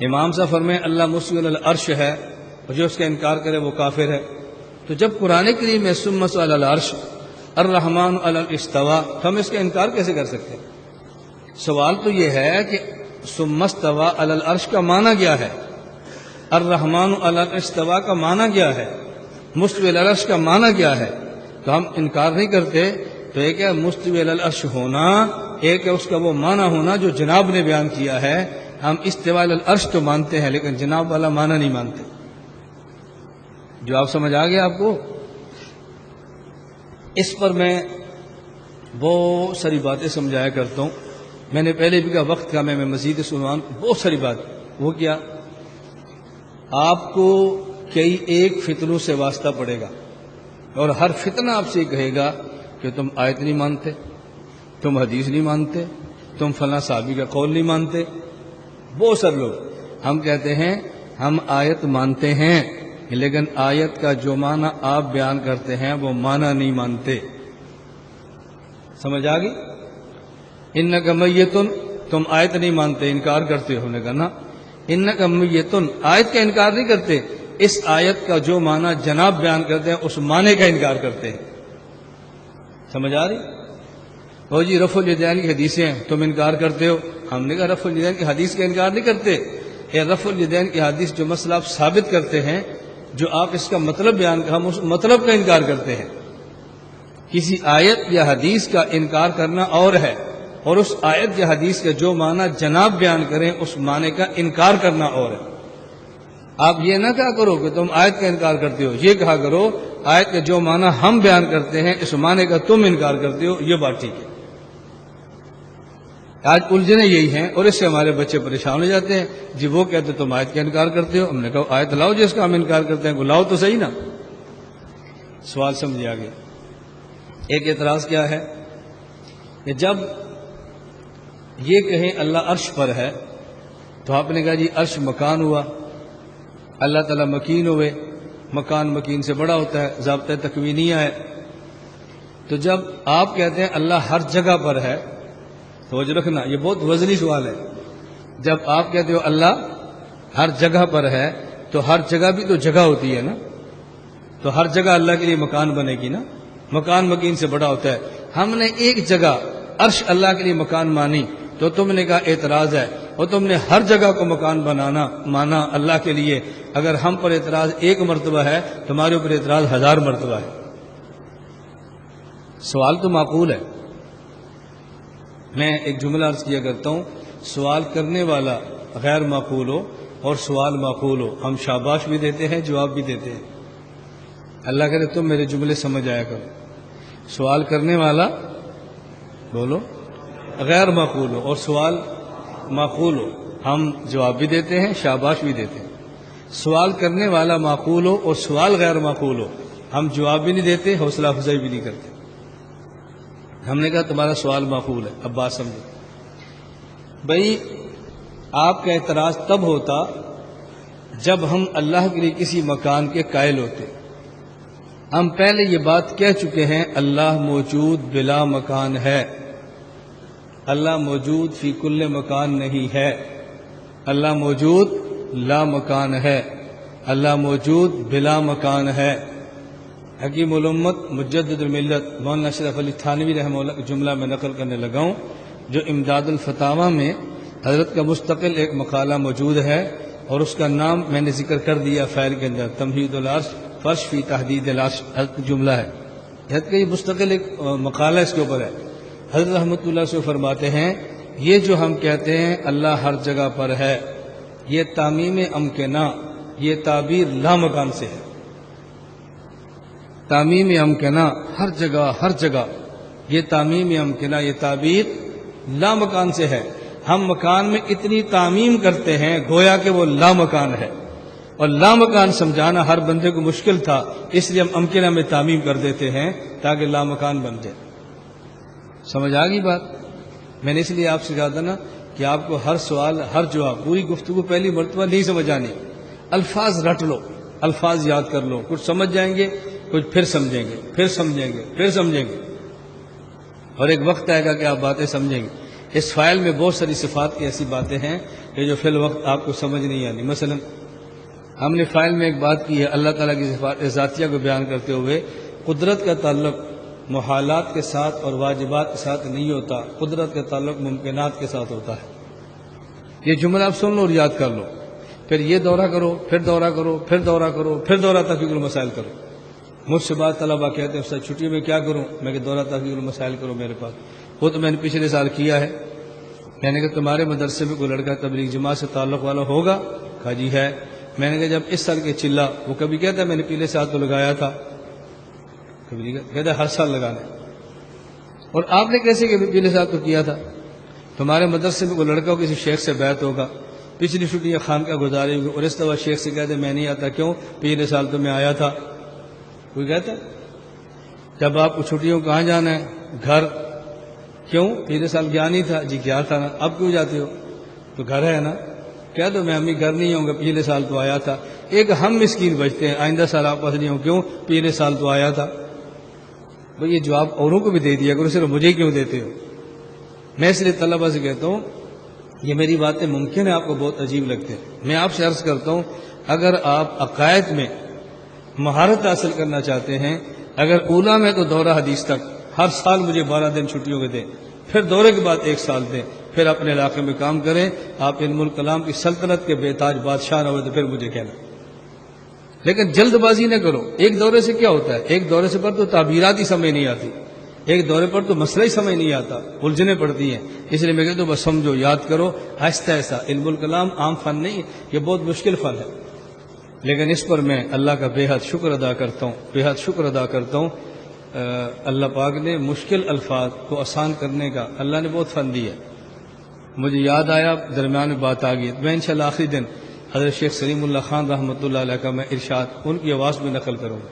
امام صاحب فرمائیں اللہ مستوی علی العرش ہے، اور جو اس کا انکار کرے وہ کافر ہے. تو جب قرآن کریم میں ثم استوى علی العرش الرحمن علی الاستواء، تو ہم اس کا انکار کیسے کر سکتے ہیں؟ سوال تو یہ ہے کہ ثم استوى علی العرش کا معنی کیا ہے، الرحمن علی الاستواء کا معنی کیا ہے، مستوی علی العرش کا معنی کیا ہے. تو ہم انکار نہیں کرتے. تو ایک ہے مستوی علی العرش ہونا، ایک ہے اس کا وہ معنی ہونا جو جناب نے بیان کیا ہے. ہم استواء علی العرش تو مانتے ہیں لیکن جناب والا معنی نہیں مانتے. جو آپ سمجھ آ گیا آپ کو؟ اس پر میں بہت ساری باتیں سمجھایا کرتا ہوں. میں نے پہلے بھی کہا وقت کا میں مزید سنوان بہت ساری بات. وہ کیا؟ آپ کو کئی ایک فتنوں سے واسطہ پڑے گا، اور ہر فتنہ آپ سے کہے گا کہ تم آیت نہیں مانتے، تم حدیث نہیں مانتے، تم فلاں صحابی کا قول نہیں مانتے. بہت سارے لوگ ہم کہتے ہیں ہم آیت مانتے ہیں لیکن آیت کا جو معنی آپ بیان کرتے ہیں وہ معنی نہیں مانتے. سمجھ آ گئی؟ انک میتن، تم آیت نہیں مانتے، انکار کرتے ہو. نے کہا نا، انک میتن، آیت کا انکار نہیں کرتے، اس آیت کا جو معنی جناب بیان کرتے ہیں اس معنی کا انکار کرتے ہیں. سمجھ آ رہی؟ وہ جی رفع الیدین کی حدیثیں ہیں، تم انکار کرتے ہو. ہم نے کہا رفع الیدین کی حدیث کا انکار نہیں کرتے. یہ رفع الیدین کی حدیث جو مسئلہ آپ ثابت کرتے ہیں، جو آپ اس کا مطلب بیان ہم اس مطلب کا انکار کرتے ہیں. کسی آیت یا حدیث کا انکار کرنا اور ہے، اور اس آیت یا حدیث کا جو معنی جناب بیان کریں اس معنی کا انکار کرنا اور ہے. آپ یہ نہ کہا کرو کہ تم آیت کا انکار کرتے ہو، یہ کہا کرو آیت کا جو معنی ہم بیان کرتے ہیں اس معنی کا تم انکار کرتے ہو. یہ بات ٹھیک ہے. آج الجھنیں یہی ہیں اور اس سے ہمارے بچے پریشان ہو جاتے ہیں. جی وہ کہتے تم آیت کا انکار کرتے ہو، ہم نے کہا آیت لاؤ جس کا ہم انکار کرتے ہیں، لاؤ تو صحیح نا. سوال سمجھ آ گیا. ایک اعتراض کیا ہے کہ جب یہ کہیں اللہ عرش پر ہے تو آپ نے کہا جی عرش مکان ہوا، اللہ تعالیٰ مکین ہوئے، مکان مکین سے بڑا ہوتا ہے، ضابطہ تکوینیہ ہے. تو جب آپ کہتے ہیں اللہ ہر جگہ پر ہے، توجہ رکھنا یہ بہت وزنی سوال ہے. جب آپ کہتے ہو اللہ ہر جگہ پر ہے تو ہر جگہ بھی تو جگہ ہوتی ہے نا، تو ہر جگہ اللہ کے لیے مکان بنے گی نا، مکان مکین سے بڑا ہوتا ہے. ہم نے ایک جگہ عرش اللہ کے لیے مکان مانی تو تم نے کہا اعتراض ہے، اور تم نے ہر جگہ کو مکان بنانا مانا اللہ کے لیے. اگر ہم پر اعتراض ایک مرتبہ ہے تمہارے اوپر اعتراض 1000 مرتبہ ہے. سوال تو معقول ہے. میں ایک جملہ عرض کیا کرتا ہوں، سوال کرنے والا غیر معقول ہو اور سوال معقول ہو، ہم شاباش بھی دیتے ہیں، جواب بھی دیتے ہیں. اللہ کرے تم میرے جملے سمجھ آیا کرو. سوال کرنے والا بولو غیر معقول ہو اور سوال معقول ہو، ہم جواب بھی دیتے ہیں، شاباش بھی دیتے ہیں. سوال کرنے والا معقول ہو اور سوال غیر معقول ہو، ہم جواب بھی نہیں دیتے، حوصلہ افزائی بھی نہیں کرتے. ہم نے کہا تمہارا سوال معقول ہے. اب بات سمجھو بھائی، آپ کا اعتراض تب ہوتا جب ہم اللہ کے لیے کسی مکان کے قائل ہوتے. ہم پہلے یہ بات کہہ چکے ہیں اللہ موجود بلا مکان ہے. اللہ موجود فی کل مکان نہیں ہے. اللہ موجود لا مکان ہے. اللہ موجود بلا مکان ہے. حکیم الامت مجدد الملت مولانا اشرف علی تھانوی رحمہ اللہ کا جملہ میں نقل کرنے لگا ہوں، جو امداد الفتاوی میں حضرت کا مستقل ایک مقالہ موجود ہے، اور اس کا نام میں نے ذکر کر دیا فائل کے اندر، تمہید العرش فرش فی تحدید العرش. حضرت کا جملہ ہے، حضرت کا یہ مستقل ایک مقالہ اس کے اوپر ہے. حضرت رحمۃ اللہ سے فرماتے ہیں یہ جو ہم کہتے ہیں اللہ ہر جگہ پر ہے، یہ تعمیم امکنہ، یہ تعبیر لامکان سے ہے. تعمیم امکنہ ہر جگہ، یہ تعمیم امکنہ، یہ تعبیر لامکان سے ہے. ہم مکان میں اتنی تعمیم کرتے ہیں گویا کہ وہ لامکان ہے، اور لامکان سمجھانا ہر بندے کو مشکل تھا، اس لیے ہم امکنہ میں تعمیم کر دیتے ہیں تاکہ لامکان بن جائے. سمجھ آ گئی بات؟ میں نے اس لیے آپ سے کہا تھا نا کہ آپ کو ہر سوال ہر جواب پوری گفتگو پہلی مرتبہ نہیں سمجھ آنی. الفاظ رٹ لو، الفاظ یاد کر لو، کچھ سمجھ جائیں گے، کچھ پھر سمجھیں گے، پھر سمجھیں گے، پھر سمجھیں گے، اور ایک وقت آئے گا کہ آپ باتیں سمجھیں گے. اس فائل میں بہت ساری صفات کی ایسی باتیں ہیں کہ جو فی الوقت آپ کو سمجھ نہیں آنی. مثلا ہم نے فائل میں ایک بات کی ہے، اللہ تعالیٰ کی صفات ذاتیہ کو بیان کرتے ہوئے قدرت کا تعلق محالات کے ساتھ اور واجبات کے ساتھ نہیں ہوتا، قدرت کا تعلق ممکنات کے ساتھ ہوتا ہے. یہ جملہ آپ سن لو اور یاد کر لو، پھر یہ دورہ کرو، پھر دورہ کرو، پھر دورہ کرو، پھر دورہ تحقیق المسائل کرو. مجھ سے بعض طلبہ کہتے ہیں سر چھٹی میں کیا کروں؟ میں کہ دورہ تحقیق المسائل کرو میرے پاس. وہ تو میں نے پچھلے سال کیا ہے. میں نے کہا تمہارے مدرسے میں کوئی لڑکا تبلیغ جماعت سے تعلق والا ہوگا؟ کہا جی ہے. میں نے کہا جب اس سال کے چلا، وہ کبھی کہتا ہے میں نے پچھلے سال تو لگایا تھا، کبھی کہتا ہے ہر سال لگانا. اور آپ نے کیسے کہ پچھلے سال تو کیا تھا؟ تمہارے مدرسے میں کوئی لڑکا ہو کسی شیخ سے بیعت ہوگا، پچھلی چھٹیاں خانقاہ گزاری ہوگی، اور اس دفعہ شیخ سے کہتے میں نہیں آتا. کیوں؟ پچھلے سال تو میں آیا تھا. کوئی کہتا ہے؟ جب آپ کو چھٹیوں کہاں جانا ہے؟ گھر. کیوں؟ پچھلے سال گیا نہیں تھا؟ جی گیا تھا نا۔ اب کیوں جاتے ہو؟ تو گھر ہے نا۔ کہہ دو میں امی گھر نہیں ہوں گا، پچھلے سال تو آیا تھا۔ ایک ہم مسکین بچتے ہیں، آئندہ سال آپ پاس نہیں ہوں، کیوں؟ پچھلے سال تو آیا تھا۔ بھئی یہ جواب اوروں کو بھی دے دیا کرو، صرف مجھے کیوں دیتے ہو؟ میں اس لیے طلبہ سے کہتا ہوں، یہ میری باتیں ممکن ہے آپ کو بہت عجیب لگتے ہیں، میں آپ سے عرض کرتا ہوں، اگر آپ عقائد میں مہارت حاصل کرنا چاہتے ہیں، اگر اولا میں تو دورہ حدیث تک ہر سال مجھے 12 دن چھٹیوں کے دیں، پھر دورے کے بعد 1 سال دیں، پھر اپنے علاقے میں کام کریں، آپ علم الکلام کی سلطنت کے بے تاج بادشاہ نہ ہوئے تو پھر مجھے کہنا، لیکن جلد بازی نہ کرو۔ ایک دورے سے کیا ہوتا ہے؟ ایک دورے سے پر تو تعبیرات ہی سمجھ نہیں آتی، ایک دورے پر تو مسئلہ ہی سمجھ نہیں آتا، الجھنیں پڑتی ہیں۔ اس لیے میں کہتا ہوں بس سمجھو، یاد کرو، آہستہ آہستہ۔ علم الکلام عام فن نہیں، یہ بہت مشکل فن ہے، لیکن اس پر میں اللہ کا بے حد شکر ادا کرتا ہوں، بے حد شکر ادا کرتا ہوں۔ اللہ پاک نے مشکل الفاظ کو آسان کرنے کا اللہ نے بہت فن دیا ہے۔ مجھے یاد آیا، درمیان میں بات آ گئی، میں انشاءاللہ آخری دن حضرت شیخ سلیم اللہ خان رحمۃ اللہ علیہ کا میں ارشاد ان کی آواز میں نقل کروں گا،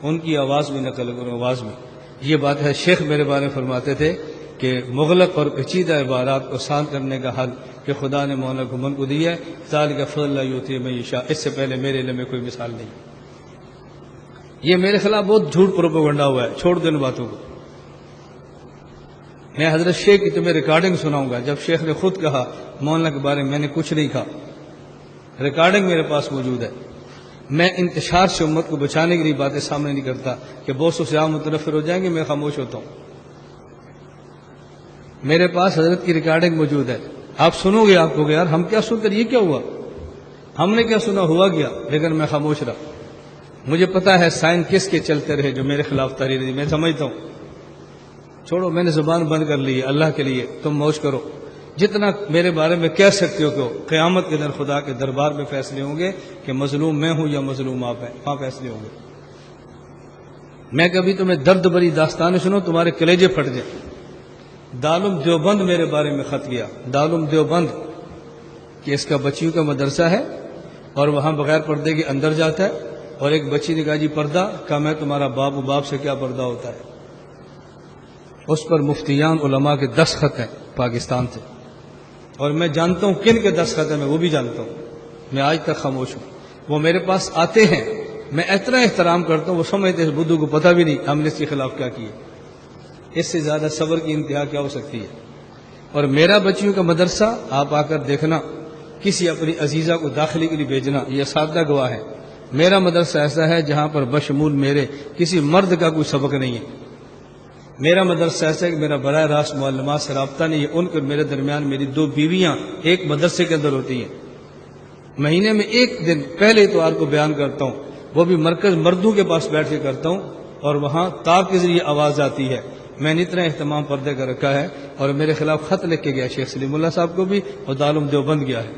ان کی آواز میں نقل کروں گا، آواز میں یہ بات ہے۔ شیخ میرے بارے میں فرماتے تھے کہ مغلق اور پیچیدہ عبارات کو آسان کرنے کا حل کہ خدا نے مولانا گھمن کو دیا ہے، ذالک فضل اللہ یؤتیہ من یشاء، اس سے پہلے میرے علم میں کوئی مثال نہیں۔ یہ میرے خلاف بہت جھوٹ پروپیگنڈا ہوا ہے، چھوڑ دو ان باتوں کو۔ میں حضرت شیخ کی تمہیں ریکارڈنگ سناؤں گا، جب شیخ نے خود کہا مولانا کے بارے میں میں نے کچھ نہیں کہا، ریکارڈنگ میرے پاس موجود ہے۔ میں انتشار سے امت کو بچانے کے لیے باتیں سامنے نہیں کرتا کہ بہت سے عام متنفر ہو جائیں گے، میں خاموش ہوتا ہوں۔ میرے پاس حضرت کی ریکارڈنگ موجود ہے، آپ سنو گے، آپ کو یار ہم کیا سن کر یہ کیا ہوا، ہم نے کیا سنا، ہوا گیا، لیکن میں خاموش رہا۔ مجھے پتا ہے سائن کس کے چلتے رہے جو میرے خلاف تحریر دی، میں سمجھتا ہوں، چھوڑو، میں نے زبان بند کر لی ہے اللہ کے لیے، تم موج کرو، جتنا میرے بارے میں کہہ سکتے ہو کہ قیامت کے دن خدا کے دربار میں فیصلے ہوں گے کہ مظلوم میں ہوں یا مظلوم آپ ہیں، وہاں فیصلے ہوں گے۔ میں کبھی تمہیں درد بری داستانیں سنوں تمہارے کلیجے پھٹ جائیں۔ دارالعلوم دیوبند میرے بارے میں خط گیا، دارالعلوم دیوبند کہ اس کا بچیوں کا مدرسہ ہے اور وہاں بغیر پردے کے اندر جاتا ہے، اور ایک بچی نے کہا جی پردہ، کہا میں تمہارا باپ و باپ سے کیا پردہ ہوتا ہے۔ اس پر مفتیان علماء کے 10 خط ہیں پاکستان سے، اور میں جانتا ہوں کن کے 10 خط ہیں، میں وہ بھی جانتا ہوں، میں آج تک خاموش ہوں۔ وہ میرے پاس آتے ہیں، میں اتنا احترام کرتا ہوں، وہ سمجھتے ہیں بدھو کو پتہ بھی نہیں ہم نے اس کے خلاف کیا کیا۔ اس سے زیادہ صبر کی انتہا کیا ہو سکتی ہے؟ اور میرا بچیوں کا مدرسہ آپ آ کر دیکھنا، کسی اپنی عزیزہ کو داخلے کے لیے بھیجنا، یہ اساتذہ گواہ ہے۔ میرا مدرسہ ایسا ہے جہاں پر بشمول میرے کسی مرد کا کوئی سبق نہیں ہے۔ میرا مدرسہ ایسا ہے کہ میرا براہ راست معلمات سے رابطہ نہیں ہے، ان کے میرے درمیان میری 2 بیویاں ایک مدرسے کے اندر ہوتی ہیں۔ مہینے میں 1 دن پہلے اتوار کو بیان کرتا ہوں، وہ بھی مرکز مردوں کے پاس بیٹھ کے کرتا ہوں، اور وہاں تاب کے ذریعے آواز آتی ہے۔ میں نے اتنا اہتمام پردے کا رکھا ہے، اور میرے خلاف خط لکھ کے گیا شیخ سلیم اللہ صاحب کو بھی، اور دارالعلوم دیوبند گیا ہے،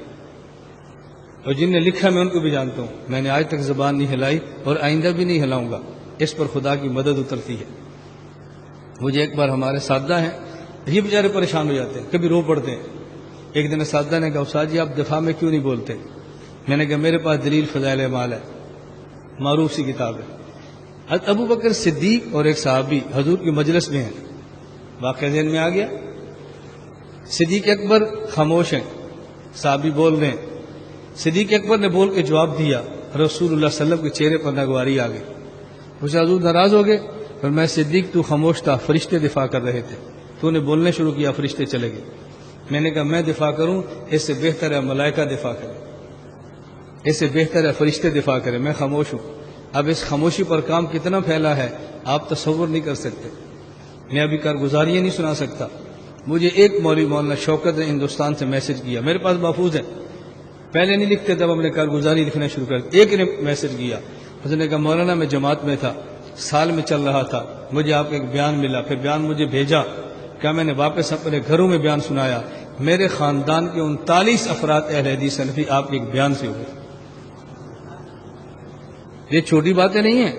اور جن نے لکھا میں ان کو بھی جانتا ہوں۔ میں نے آج تک زبان نہیں ہلائی اور آئندہ بھی نہیں ہلاؤں گا، اس پر خدا کی مدد اترتی ہے۔ مجھے ایک بار ہمارے اساتذہ ہیں، یہ بیچارے پریشان ہو جاتے ہیں، کبھی رو پڑتے ہیں۔ ایک دن اساتذہ نے کہا استاد جی آپ دفاع میں کیوں نہیں بولتے؟ میں نے کہا میرے پاس دلیل فضائل اعمال ہے، معروف سی کتاب ہے۔ حضرت ابو بکر صدیق اور ایک صحابی حضور کی مجلس میں ہیں، واقعہ ذہن میں آ گیا۔ صدیق اکبر خاموش ہیں، صحابی بول رہے ہیں۔ صدیق اکبر نے بول کے جواب دیا، رسول اللہ صلی اللہ علیہ وسلم کے چہرے پر ناگواری آ گئی۔ مجھے حضور ناراض ہو گئے، اور میں صدیق تو خاموش تھا، فرشتے دفاع کر رہے تھے، تو نے بولنے شروع کیا، فرشتے چلے گئے۔ میں نے کہا میں دفاع کروں، اس سے بہتر ہے ملائکہ دفاع کریں، اس سے بہتر ہے فرشتے دفاع کریں، میں خاموش ہوں۔ اب اس خاموشی پر کام کتنا پھیلا ہے آپ تصور نہیں کر سکتے۔ میں ابھی کارگزاریاں نہیں سنا سکتا۔ مجھے ایک مولوی مولانا شوکت نے ہندوستان سے میسج کیا، میرے پاس محفوظ ہے، پہلے نہیں لکھتے تب ہم نے کارگزاری لکھنا شروع کر دیا۔ ایک نے میسج کیا، اس نے کہا مولانا میں جماعت میں تھا، سال میں چل رہا تھا، مجھے آپ کا ایک بیان ملا، پھر بیان مجھے بھیجا، کیا میں نے واپس اپنے گھروں میں بیان سنایا، میرے خاندان کے 39 افراد اہل حدیث سلفی آپ کے ایک بیان سے ہوئے۔ یہ چھوٹی باتیں نہیں ہیں۔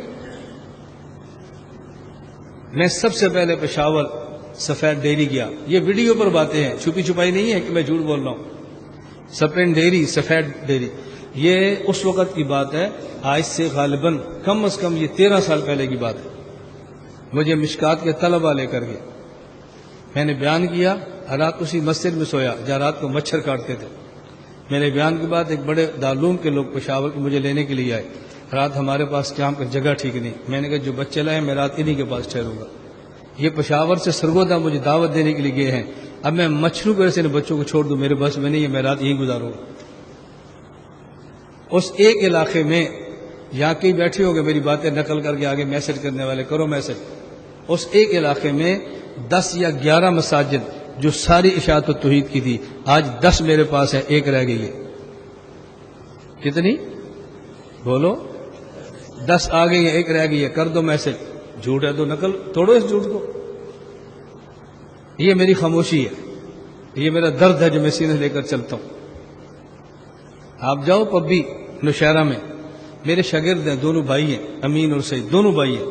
میں سب سے پہلے پشاور سفید ڈیری گیا، یہ ویڈیو پر باتیں ہیں، چھپی چھپائی نہیں ہے کہ میں جھوٹ بول رہا ہوں۔ سپین ڈیری، سفید ڈیری، یہ اس وقت کی بات ہے، آج سے غالباً کم از کم یہ 13 سال پہلے کی بات ہے۔ مجھے مشکات کے طلبہ لے کر گئے، میں نے بیان کیا، رات اسی مسجد میں سویا جہاں رات کو مچھر کاٹتے تھے۔ میرے بیان کے بعد ایک بڑے دارالعلوم کے لوگ پشاور کے مجھے لینے کے لیے آئے، رات ہمارے پاس قیام کا جگہ ٹھیک نہیں، میں نے کہا جو بچے لائے میں رات انہی کے پاس ٹھہروں گا۔ یہ پشاور سے سرگودا مجھے دعوت دینے کے لیے گئے ہیں، اب میں مچھروں کی وجہ سے ان بچوں کو چھوڑ دوں، میرے بس میں نہیں ہے، میں رات یہیں گزاروں گا۔ اس ایک علاقے میں یہاں کئی بیٹھے ہو گئے میری باتیں نقل کر کے آگے میسج کرنے والے، کرو میسج۔ اس ایک علاقے میں 10 یا 11 مساجد جو ساری اشاعت و توحید کی تھی، آج 10 میرے پاس ہے، ایک رہ گئی ہے۔ کتنی بولو؟ 10 آ گئی ہے، ایک رہ گئی ہے، کر دو میسج۔ جھوٹ ہے تو نقل توڑو اس جھوٹ کو۔ یہ میری خاموشی ہے، یہ میرا درد ہے جو میں سینے لے کر چلتا ہوں۔ آپ جاؤ پبی نوشہرہ میں، میرے شاگرد ہیں، دونوں بھائی ہیں، امین اور سعید، دونوں بھائی ہیں۔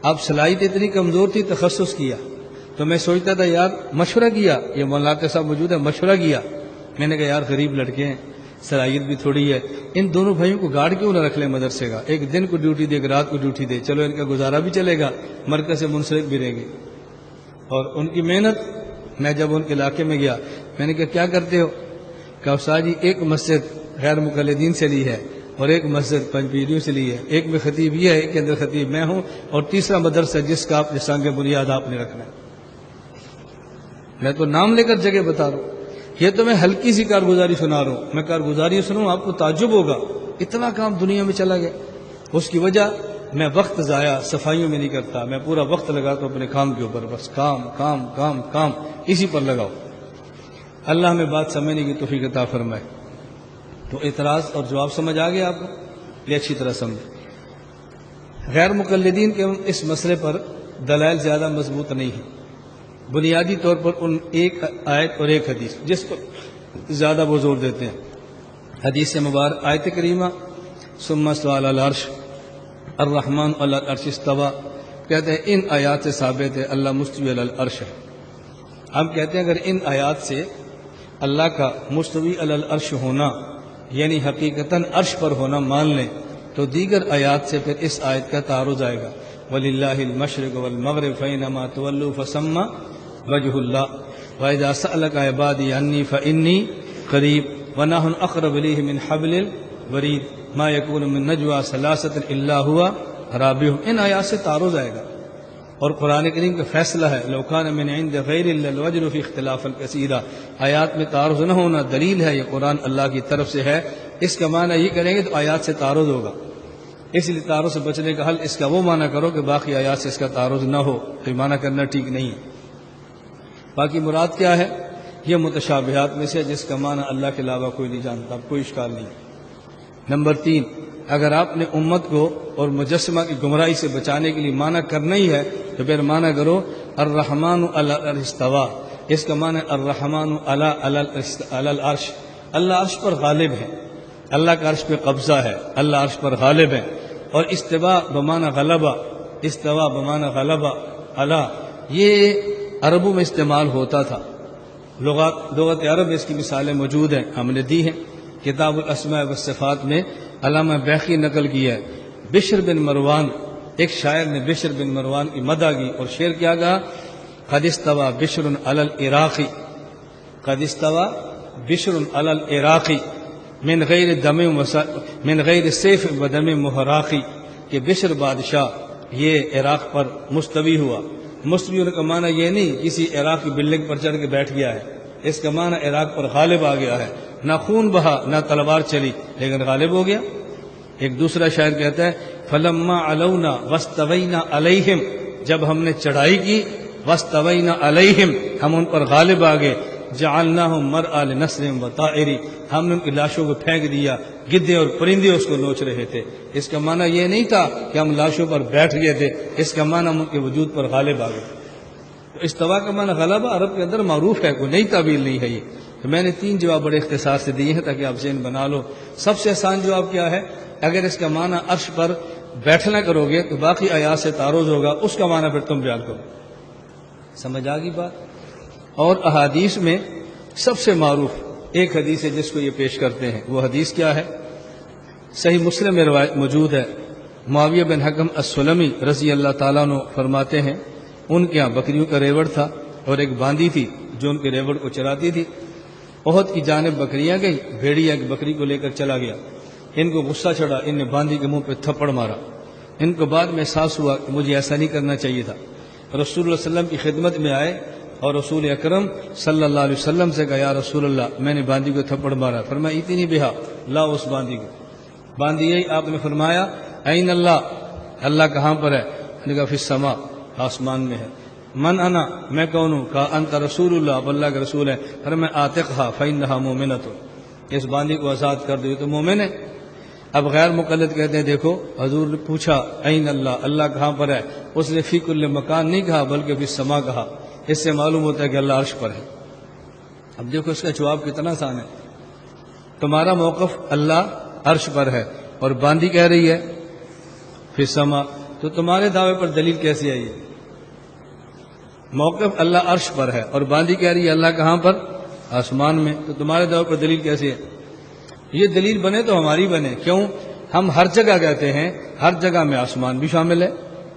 اب صلاحیت اتنی کمزور تھی، تخصص کیا تو میں سوچتا تھا یار مشورہ کیا، یہ مولانا کے صاحب موجود ہے، مشورہ کیا، میں نے کہا یار غریب لڑکے ہیں، صلاحیت بھی تھوڑی ہے، ان دونوں بھائیوں کو گارڈ کیوں نہ رکھ لیں مدرسے کا، ایک دن کو ڈیوٹی دے، ایک رات کو ڈیوٹی دے، چلو ان کا گزارا بھی چلے گا، مرکز سے منسلک بھی رہیں گے۔ اور ان کی محنت، میں جب ان کے علاقے میں گیا میں نے کہا کیا کرتے ہو؟ کہ استاد جی ایک مسجد غیر مقلدین سے لی ہے اور ایک مسجد پنج پیریوں سے لی ہے، ایک میں خطیب یہ ہے، ایک کے اندر خطیب میں ہوں، اور تیسرا مدرسہ جس کا آپ سنگ بنیاد آپ نے رکھنا ہے۔ میں تو نام لے کر جگہ بتا رہا ہوں، یہ تو میں ہلکی سی کارگزاری سنا رہا ہوں، میں کارگزاری سنوں آپ کو تعجب ہوگا، اتنا کام دنیا میں چلا گیا۔ اس کی وجہ میں وقت ضائع صفائیوں میں نہیں کرتا، میں پورا وقت لگاتا ہوں اپنے کام کے اوپر، بس کام کام کام کام اسی پر لگاؤ۔ اللہ ہمیں بات سمجھنے کی توفیق عطا فرمائے۔ تو اعتراض اور جواب سمجھ آ گیا آپ کو؟ یہ اچھی طرح سمجھیں۔ غیر مقلدین کے اس مسئلے پر دلائل زیادہ مضبوط نہیں ہیں، بنیادی طور پر ان ایک آیت اور ایک حدیث جس پر زیادہ وہ زور دیتے ہیں۔ حدیث مبارک آیت کریمہ ثم استوى علی العرش الرحمن علی العرش استوى، کہتے ہیں ان آیات سے ثابت ہے اللہ مستوی علی العرش ہے۔ ہم کہتے ہیں اگر ان آیات سے اللہ کا مستوی علی العرش ہونا یعنی حقیقتاً عرش پر ہونا مان لیں تو دیگر آیات سے پھر اس آیت کا تعارض آئے گا، وَلِلَّهِ الْمَشْرِقُ وَالْمَغْرِبُ فَأَيْنَمَا تُوَلُّوا فَثَمَّ وَجْهُ اللَّهِ وَإِذَا سَأَلَكَ عِبَادِي عَنِّي فَإِنِّي قَرِيبٌ وَنَحْنُ أَقْرَبُ إِلَيْهِ مِنْ حَبْلِ الْوَرِيدِ مَا يَكُونُ مِنْ نَجْوَىٰ ثَلَاثَةٍ إِلَّا هُوَ رَابِعُهُمْ۔ ان آیات سے تعارض آئے گا، اور قرآن کریم کا فیصلہ ہے لو کان من عند غیر اللہ لوجدوا فی اختلافا کثیرا، آیات میں تعارض نہ ہونا دلیل ہے، یہ قرآن اللہ کی طرف سے ہے، اس کا معنی یہ کریں گے تو آیات سے تعارض ہوگا، اس لیے تعارض سے بچنے کا حل اس کا وہ معنی کرو کہ باقی آیات سے اس کا تعارض نہ ہو، تو یہ معنی کرنا ٹھیک نہیں ہے۔ باقی مراد کیا ہے؟ یہ متشابہات میں سے جس کا معنی اللہ کے علاوہ کوئی نہیں جانتا، کوئی اشکال نہیں۔ نمبر 3، اگر آپ نے امت کو اور مجسمہ کی گمراہی سے بچانے کے لیے معنی کرنا ہی ہے تو پھر معنی کرو الرحمن علی العرش استویٰ، اس کا معنی الرحمن علی العرش، اللہ عرش پر غالب ہے، اللہ کا عرش پہ قبضہ ہے، اللہ عرش پر غالب ہے۔ اور استوا بمعنی غلبہ، استوا بمعنی غلبہ علی، یہ عربوں میں استعمال ہوتا تھا، لغت عرب میں اس کی مثالیں موجود ہیں، ہم نے دی ہیں کتاب الاسماء والصفات میں۔ علامہ بیقی نقل کیا ہے، بشر بن مروان، ایک شاعر نے بشر بن مروان کی مدح کی اور شعر کیا کہا، قد استوى بشر علی العراق، قد استوى بشر علی العراق من غیر سیف و دم محراق، کہ بشر بادشاہ یہ عراق پر مستوی ہوا۔ مستوی ہونے کا معنی یہ نہیں کسی عراق کی بلڈنگ پر چڑھ کے بیٹھ گیا ہے، اس کا معنی عراق پر غالب آ گیا ہے، نہ خون بہا نہ تلوار چلی لیکن غالب ہو گیا۔ ایک دوسرا شاعر کہتا ہے فلما علونا واستوینا علیہم، جب ہم نے چڑھائی کی، واستوینا علیہم ہم ان پر غالب آ گئے، جعلناہم مرعا لنسر وطائر، ہم نے ان کی لاشوں کو پھینک دیا، گدے اور پرندے اس کو نوچ رہے تھے۔ اس کا معنی یہ نہیں تھا کہ ہم لاشوں پر بیٹھ گئے تھے، اس کا معنی ہم ان کے وجود پر غالب آ گئے۔ تو استوا کا معنی غلبہ عرب کے اندر معروف ہے، کوئی نئی تعبیر نہیں ہے یہ۔ تو میں نے 3 جواب بڑے اختصار سے دیے ہیں تاکہ آپ ذہن بنا لو۔ سب سے آسان جواب کیا ہے؟ اگر اس کا معنی عرش پر بیٹھنا کرو گے تو باقی آیات سے تعارض ہوگا، اس کا معنی پھر تم بیان کرو۔ سمجھ آ گئی بات؟ اور احادیث میں سب سے معروف ایک حدیث ہے جس کو یہ پیش کرتے ہیں، وہ حدیث کیا ہے؟ صحیح مسلم میں روایت موجود ہے، معاویہ بن حکم السلمی رضی اللہ تعالیٰ عنہ فرماتے ہیں ان کے یہاں بکریوں کا ریوڑ تھا، اور ایک باندی تھی جو ان کے ریوڑ کو چراتی تھی۔ احد کی جانب بکریاں گئی، بھیڑیا ایک بکری کو لے کر چلا گیا، ان کو غصہ چڑھا، ان نے باندی کے منہ پہ تھپڑ مارا۔ ان کو بعد میں احساس ہوا کہ مجھے ایسا نہیں کرنا چاہیے تھا، رسول اللہ صلی اللہ علیہ وسلم کی خدمت میں آئے اور رسول اکرم صلی اللہ علیہ وسلم سے کہا، یا رسول اللہ میں نے باندی کو تھپڑ مارا۔ فرمایا اتنی بہا، لاؤ اس باندی کو۔ باندی یہی آپ نے فرمایا این اللہ، اللہ کہاں پر ہے؟ نے کہا فی السماء، آسمان میں ہے۔ من انا، میں کون ہوں؟ کہا انت رسول اللہ، اب اللہ کے رسول ہے۔ فرمایا آتقھا فانھا مؤمنۃ، اس باندی کو آزاد کر دو، یہ تو مومن ہے۔ اب غیر مقلد کہتے ہیں دیکھو حضور نے پوچھا این اللہ، اللہ کہاں پر ہے؟ اس نے فی کل مکان نہیں کہا بلکہ فی السماء کہا، اس سے معلوم ہوتا ہے کہ اللہ عرش پر ہے۔ اب دیکھو اس کا جواب کتنا آسان ہے، تمہارا موقف اللہ عرش پر ہے اور باندی کہہ رہی ہے فی السماء، تو تمہارے دعوے پر دلیل کیسے آئی ہے؟ موقف اللہ عرش پر ہے اور باندی کہہ رہی ہے اللہ کہاں پر؟ آسمان میں، تو تمہارے دعوے پر دلیل کیسے ہے؟ یہ دلیل بنے تو ہماری بنے، کیوں؟ ہم ہر جگہ کہتے ہیں، ہر جگہ میں آسمان بھی شامل ہے،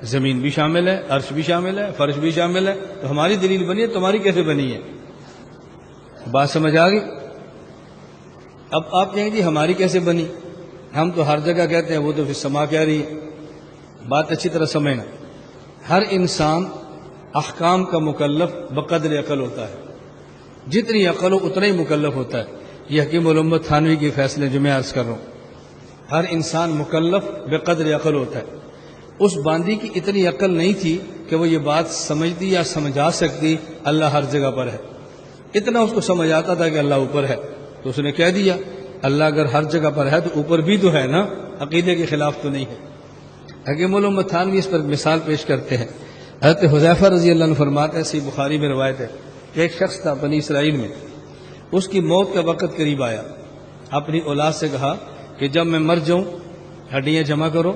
زمین بھی شامل ہے، عرش بھی شامل ہے، فرش بھی شامل ہے، تو ہماری دلیل بنی ہے، تمہاری کیسے بنی ہے؟ بات سمجھ آ گئی؟ اب آپ کہیں گے ہماری کیسے بنی؟ ہم تو ہر جگہ کہتے ہیں، وہ تو پھر سما کہہ رہی ہے۔ بات اچھی طرح سمجھنا، ہر انسان احکام کا مکلف بقدر عقل ہوتا ہے، جتنی عقل ہو اتنا ہی مکلف ہوتا ہے۔ یہ حکیم الامت تھانوی کے فیصلے جو میں عرض کر رہا ہوں، ہر انسان مکلف بقدر عقل ہوتا ہے۔ اس باندی کی اتنی عقل نہیں تھی کہ وہ یہ بات سمجھتی یا سمجھا سکتی اللہ ہر جگہ پر ہے، اتنا اس کو سمجھ آتا تھا کہ اللہ اوپر ہے، تو اس نے کہہ دیا اللہ اگر ہر جگہ پر ہے تو اوپر بھی تو ہے نا، عقیدے کے خلاف تو نہیں ہے۔ حکیم الامت تھانوی اس پر مثال پیش کرتے ہیں، حضرت حذیفہ رضی اللہ عنہ فرماتے ہیں، صحیح بخاری میں روایت ہے کہ ایک شخص تھا بنی اسرائیل میں، اس کی موت کا وقت قریب آیا، اپنی اولاد سے کہا کہ جب میں مر جاؤں ہڈیاں جمع کرو،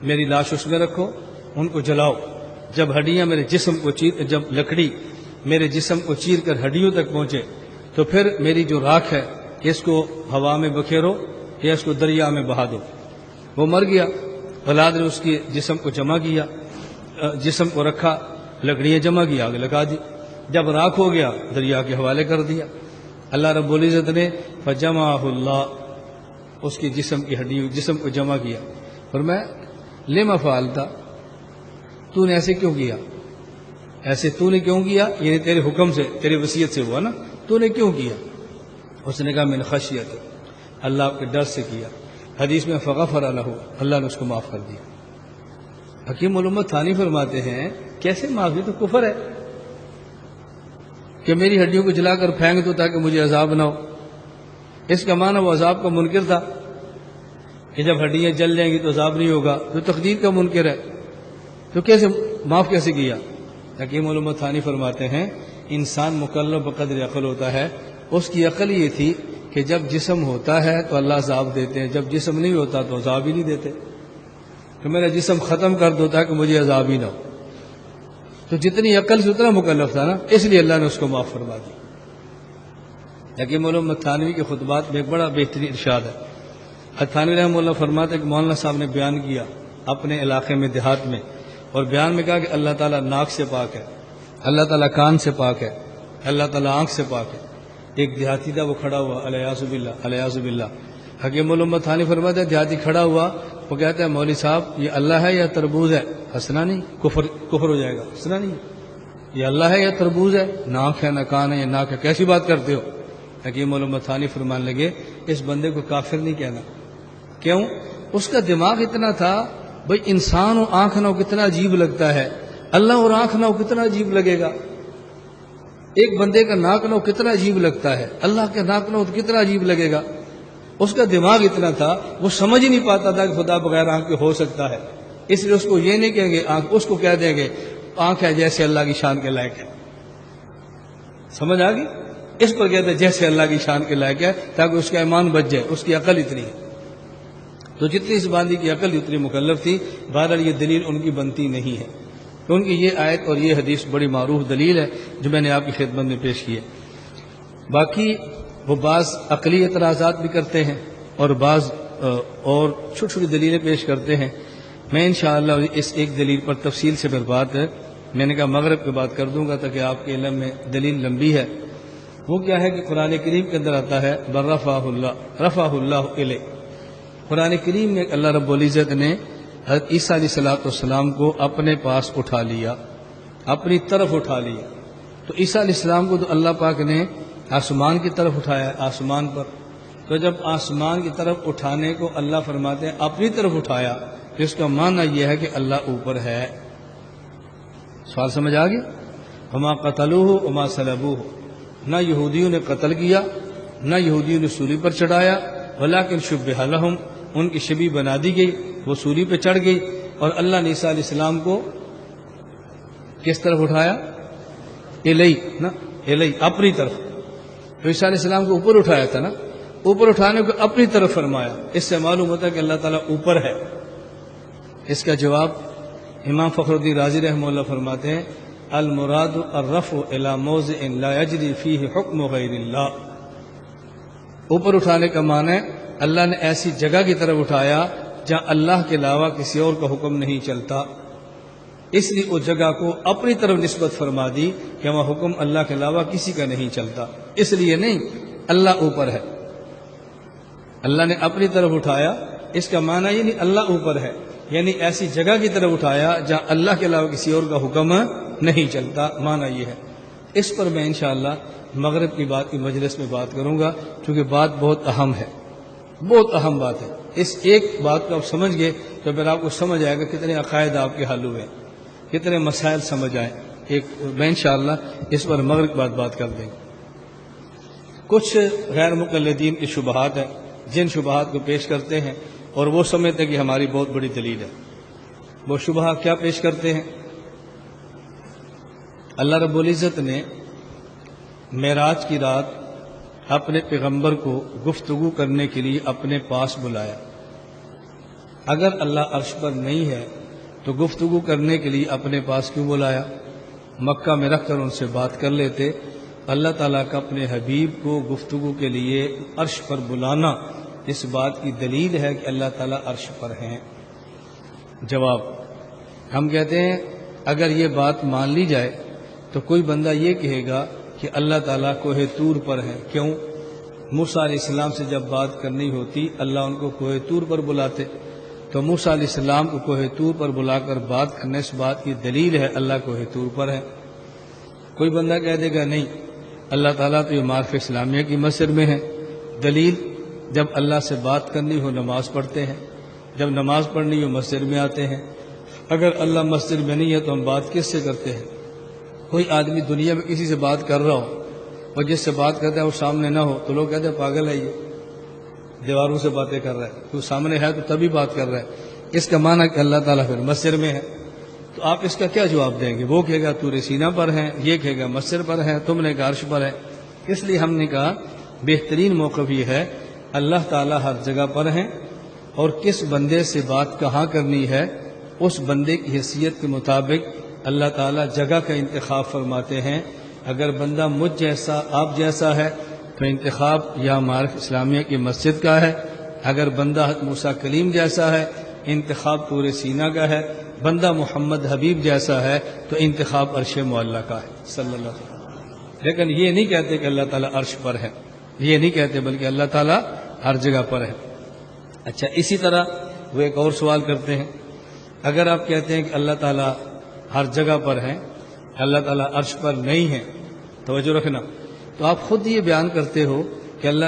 میری لاش اس میں رکھو، ان کو جلاؤ، جب ہڈیاں میرے جسم کو جب لکڑی میرے جسم کو چیر کر ہڈیوں تک پہنچے تو پھر میری جو راکھ ہے اس کو ہوا میں بکھیرو یا اس کو دریا میں بہا دو۔ وہ مر گیا، اولاد نے اس کی جسم کو جمع کیا، جسم کو رکھا، لکڑیاں جمع کی، آگ لگا دی، جب راکھ ہو گیا دریا کے حوالے کر دیا۔ اللہ رب العزت نے فجمعہ اللہ، اس کی جسم کی ہڈی جسم کو جمع کیا۔ فرمایا لما فعلتا، تو نے ایسے کیوں کیا؟ ایسے تو نے کیوں کیا؟ یعنی تیرے حکم سے، تیری وصیت سے ہوا نا، تو نے کیوں کیا؟ اس نے کہا من خشیت، اللہ کے ڈر سے کیا۔ حدیث میں فغفر لہ، اللہ نے اس کو معاف کر دیا۔ حکیم الامت تھانی فرماتے ہیں کیسے معافی؟ تو کفر ہے کہ میری ہڈیوں کو جلا کر پھینک دو تاکہ مجھے عذاب نہ ہو۔ اس کا معنی وہ عذاب کا منکر تھا کہ جب ہڈیاں جل جائیں گی تو عذاب نہیں ہوگا، تو تقدیر کا منکر ہے، تو کیسے معاف کیسے کیا؟ حکیم الامت تھانی فرماتے ہیں انسان مکلف بقدر عقل ہوتا ہے، اس کی عقل یہ تھی کہ جب جسم ہوتا ہے تو اللہ عذاب دیتے ہیں، جب جسم نہیں ہوتا تو عذاب ہی نہیں دیتے، کہ میرا جسم ختم کر دو تاکہ مجھے عذاب ہی نہ ہو۔ تو جتنی عقل سے اتنا مکلف تھا نا، اس لیے اللہ نے اس کو معاف فرما دیا۔ حکیم الامت تھانوی کے خطبات میں ایک بڑا بہترین ارشاد ہے، تھانوی رحمہ اللہ فرماتے ہیں کہ مولانا صاحب نے بیان کیا اپنے علاقے میں، دیہات میں، اور بیان میں کہا کہ اللہ تعالیٰ ناک سے پاک ہے، اللہ تعالیٰ کان سے پاک ہے، اللہ تعالیٰ آنکھ سے پاک ہے۔ ایک دیہاتی تھا، وہ کھڑا ہوا الیاذ باللہ الیاذ باللہ، حکیم الامت تھانی فرماتے ہیں دیہاتی کھڑا ہوا، وہ کہتا ہے مولوی صاحب یہ اللہ ہے یا تربوز ہے؟ ہنسنا نہیں، کفر ہو جائے گا، ہنسنا نہیں، یہ اللہ ہے یا تربوز ہے؟ ناک ہے نہ کان ہے، یہ ناک ہے، کیسی بات کرتے ہو؟ حکیم الامت تھانی فرمان لگے اس بندے کو کافر نہیں کہنا، کیوں؟ اس کا دماغ اتنا تھا بھئی انسان اور آنکھ نہ ہو کتنا عجیب لگتا ہے، اللہ اور آنکھ نہ ہو کتنا عجیب لگے گا، ایک بندے کا ناک نہ ہو کتنا عجیب لگتا ہے، اللہ کے ناک نہ ہو تو کتنا عجیب لگے گا۔ اس کا دماغ اتنا تھا وہ سمجھ ہی نہیں پاتا تھا کہ خدا بغیر آنکھ کے ہو سکتا ہے، اس لیے اس کو یہ نہیں کہیں گے آنکھ، اس کو کہہ دیں گے آنکھ ہے جیسے اللہ کی شان کے لائق ہے۔ سمجھ آ گئی؟ اس پر کہتے ہیں جیسے اللہ کی شان کے لائق ہے، تاکہ اس کا ایمان بچ جائے، اس کی عقل اتنی ہے۔ تو جتنی اس باندی کی عقل اتنی مکلف تھی، بہرحال یہ دلیل ان کی بنتی نہیں ہے، ان کی یہ آیت اور یہ حدیث بڑی معروف دلیل ہے جو میں نے آپ کی خدمت میں پیش کی ہے۔ باقی وہ بعض عقلی اعتراضات بھی کرتے ہیں اور بعض اور چھوٹی چھوٹی دلیلیں پیش کرتے ہیں، میں انشاءاللہ اس ایک دلیل پر تفصیل سے پھر بات میں نے کہا مغرب کی بات کر دوں گا تاکہ آپ کے علم میں دلیل لمبی ہے. وہ کیا ہے کہ قرآن کریم کے اندر آتا ہے رفعہ اللہ الیہ. قرآن کریم میں اللہ رب العزت نے حضرت عیسیٰ علیہ السلام کو اپنے پاس اٹھا لیا، اپنی طرف اٹھا لیا. تو عیسیٰ علیہ السلام کو تو اللہ پاک نے آسمان کی طرف اٹھایا، آسمان پر. تو جب آسمان کی طرف اٹھانے کو اللہ فرماتے ہیں اپنی طرف اٹھایا، تو اس کا معنی یہ ہے کہ اللہ اوپر ہے. سوال سمجھ آ گیا؟ وما قتلوہ وما صلبوہ، نہ یہودیوں نے قتل کیا، نہ یہودیوں نے سولی پر چڑھایا، ولکن شبہ لہم، ان کی شبیہ بنا دی گئی، وہ سولی پہ چڑھ گئی. اور اللہ نے عیسیٰ علیہ السلام کو کس طرف اٹھایا؟ الیہ، نا الیہ، اپنی طرف. تو عیسیٰ علیہ السلام کو اوپر اٹھایا تھا نا، اوپر اٹھانے کو اپنی طرف فرمایا. اس سے معلوم ہوتا ہے کہ اللہ تعالیٰ اوپر ہے. اس کا جواب امام فخر الدین رازی رحمہ اللہ فرماتے ہیں المراد الرفع الی موضع لا یجری فیہ حکم غیر اللہ. اوپر اٹھانے کا معنی ہے اللہ نے ایسی جگہ کی طرف اٹھایا جہاں اللہ کے علاوہ کسی اور کا حکم نہیں چلتا، اس لیے اس جگہ کو اپنی طرف نسبت فرما دی کہ وہاں حکم اللہ کے علاوہ کسی کا نہیں چلتا. اس لیے نہیں اللہ اوپر ہے، اللہ نے اپنی طرف اٹھایا. اس کا معنی یہ نہیں اللہ اوپر ہے، یعنی ایسی جگہ کی طرف اٹھایا جہاں اللہ کے علاوہ کسی اور کا حکم نہیں چلتا. معنی یہ ہے. اس پر میں انشاءاللہ مغرب کی بات کی مجلس میں بات کروں گا، کیونکہ بات بہت اہم ہے، بہت اہم بات ہے. اس ایک بات کو آپ سمجھ گئے تو پھر آپ کو سمجھ آئے گا کتنے عقائد آپ کے حل ہوئے، کتنے مسائل سمجھ آئے. میں انشاءاللہ اس پر مغرب کے بعد بات کر دیں گے. کچھ غیر مقلدین کی شبہات ہیں جن شبہات کو پیش کرتے ہیں اور وہ سمجھتے ہیں کہ ہماری بہت بڑی دلیل ہے. وہ شبہہ کیا پیش کرتے ہیں؟ اللہ رب العزت نے معراج کی رات اپنے پیغمبر کو گفتگو کرنے کے لیے اپنے پاس بلایا. اگر اللہ عرش پر نہیں ہے تو گفتگو کرنے کے لیے اپنے پاس کیوں بلایا؟ مکہ میں رکھ کر ان سے بات کر لیتے. اللہ تعالیٰ کا اپنے حبیب کو گفتگو کے لیے عرش پر بلانا اس بات کی دلیل ہے کہ اللہ تعالیٰ عرش پر ہیں. جواب، ہم کہتے ہیں اگر یہ بات مان لی جائے تو کوئی بندہ یہ کہے گا کہ اللہ تعالیٰ کوہ طور پر ہے. کیوں؟ موسیٰ علیہ السلام سے جب بات کرنی ہوتی اللہ ان کو کوہ طور پر بلاتے، تو موسیٰ علیہ السلام کو کوہ طور پر بلا کر بات کرنے اس بات کی دلیل ہے اللہ کوہ طور پر ہے. کوئی بندہ کہہ دے گا نہیں، اللہ تعالیٰ تو یہ معارف اسلامیہ کی مسجد میں ہے. دلیل، جب اللہ سے بات کرنی ہو نماز پڑھتے ہیں، جب نماز پڑھنی ہو مسجد میں آتے ہیں. اگر اللہ مسجد میں نہیں ہے تو ہم بات کس سے کرتے ہیں؟ کوئی آدمی دنیا میں کسی سے بات کر رہا ہو اور جس سے بات کرتا ہے وہ سامنے نہ ہو تو لوگ کہتے ہیں پاگل ہے، یہ دیواروں سے باتیں کر رہا ہے. تو سامنے ہے تو تبھی بات کر رہا ہے. اس کا معنی کہ اللہ تعالیٰ پھر مسجد میں ہے. تو آپ اس کا کیا جواب دیں گے؟ وہ کہے گا طور سینہ پر ہے، یہ کہے گا مسجد پر ہے، تم نے کہا عرش پر ہے. اس لیے ہم نے کہا بہترین موقف یہ ہے اللہ تعالیٰ ہر جگہ پر ہیں، اور کس بندے سے بات کہاں کرنی ہے اس بندے کی حیثیت کے مطابق اللہ تعالیٰ جگہ کا انتخاب فرماتے ہیں. اگر بندہ مجھ جیسا آپ جیسا ہے تو انتخاب یا معارف اسلامیہ کی مسجد کا ہے. اگر بندہ حضرت موسیٰ کلیم جیسا ہے انتخاب طور سینہ کا ہے. بندہ محمد حبیب جیسا ہے تو انتخاب عرش معلیٰ کا ہے صلی اللہ علیہ وسلم. لیکن یہ نہیں کہتے کہ اللہ تعالیٰ عرش پر ہے، یہ نہیں کہتے، بلکہ اللہ تعالیٰ ہر جگہ پر ہے. اچھا، اسی طرح وہ ایک اور سوال کرتے ہیں. اگر آپ کہتے ہیں کہ اللہ تعالیٰ ہر جگہ پر ہے، اللہ تعالیٰ عرش پر نہیں ہے، توجہ رکھنا، تو آپ خود یہ بیان کرتے ہو کہ اللہ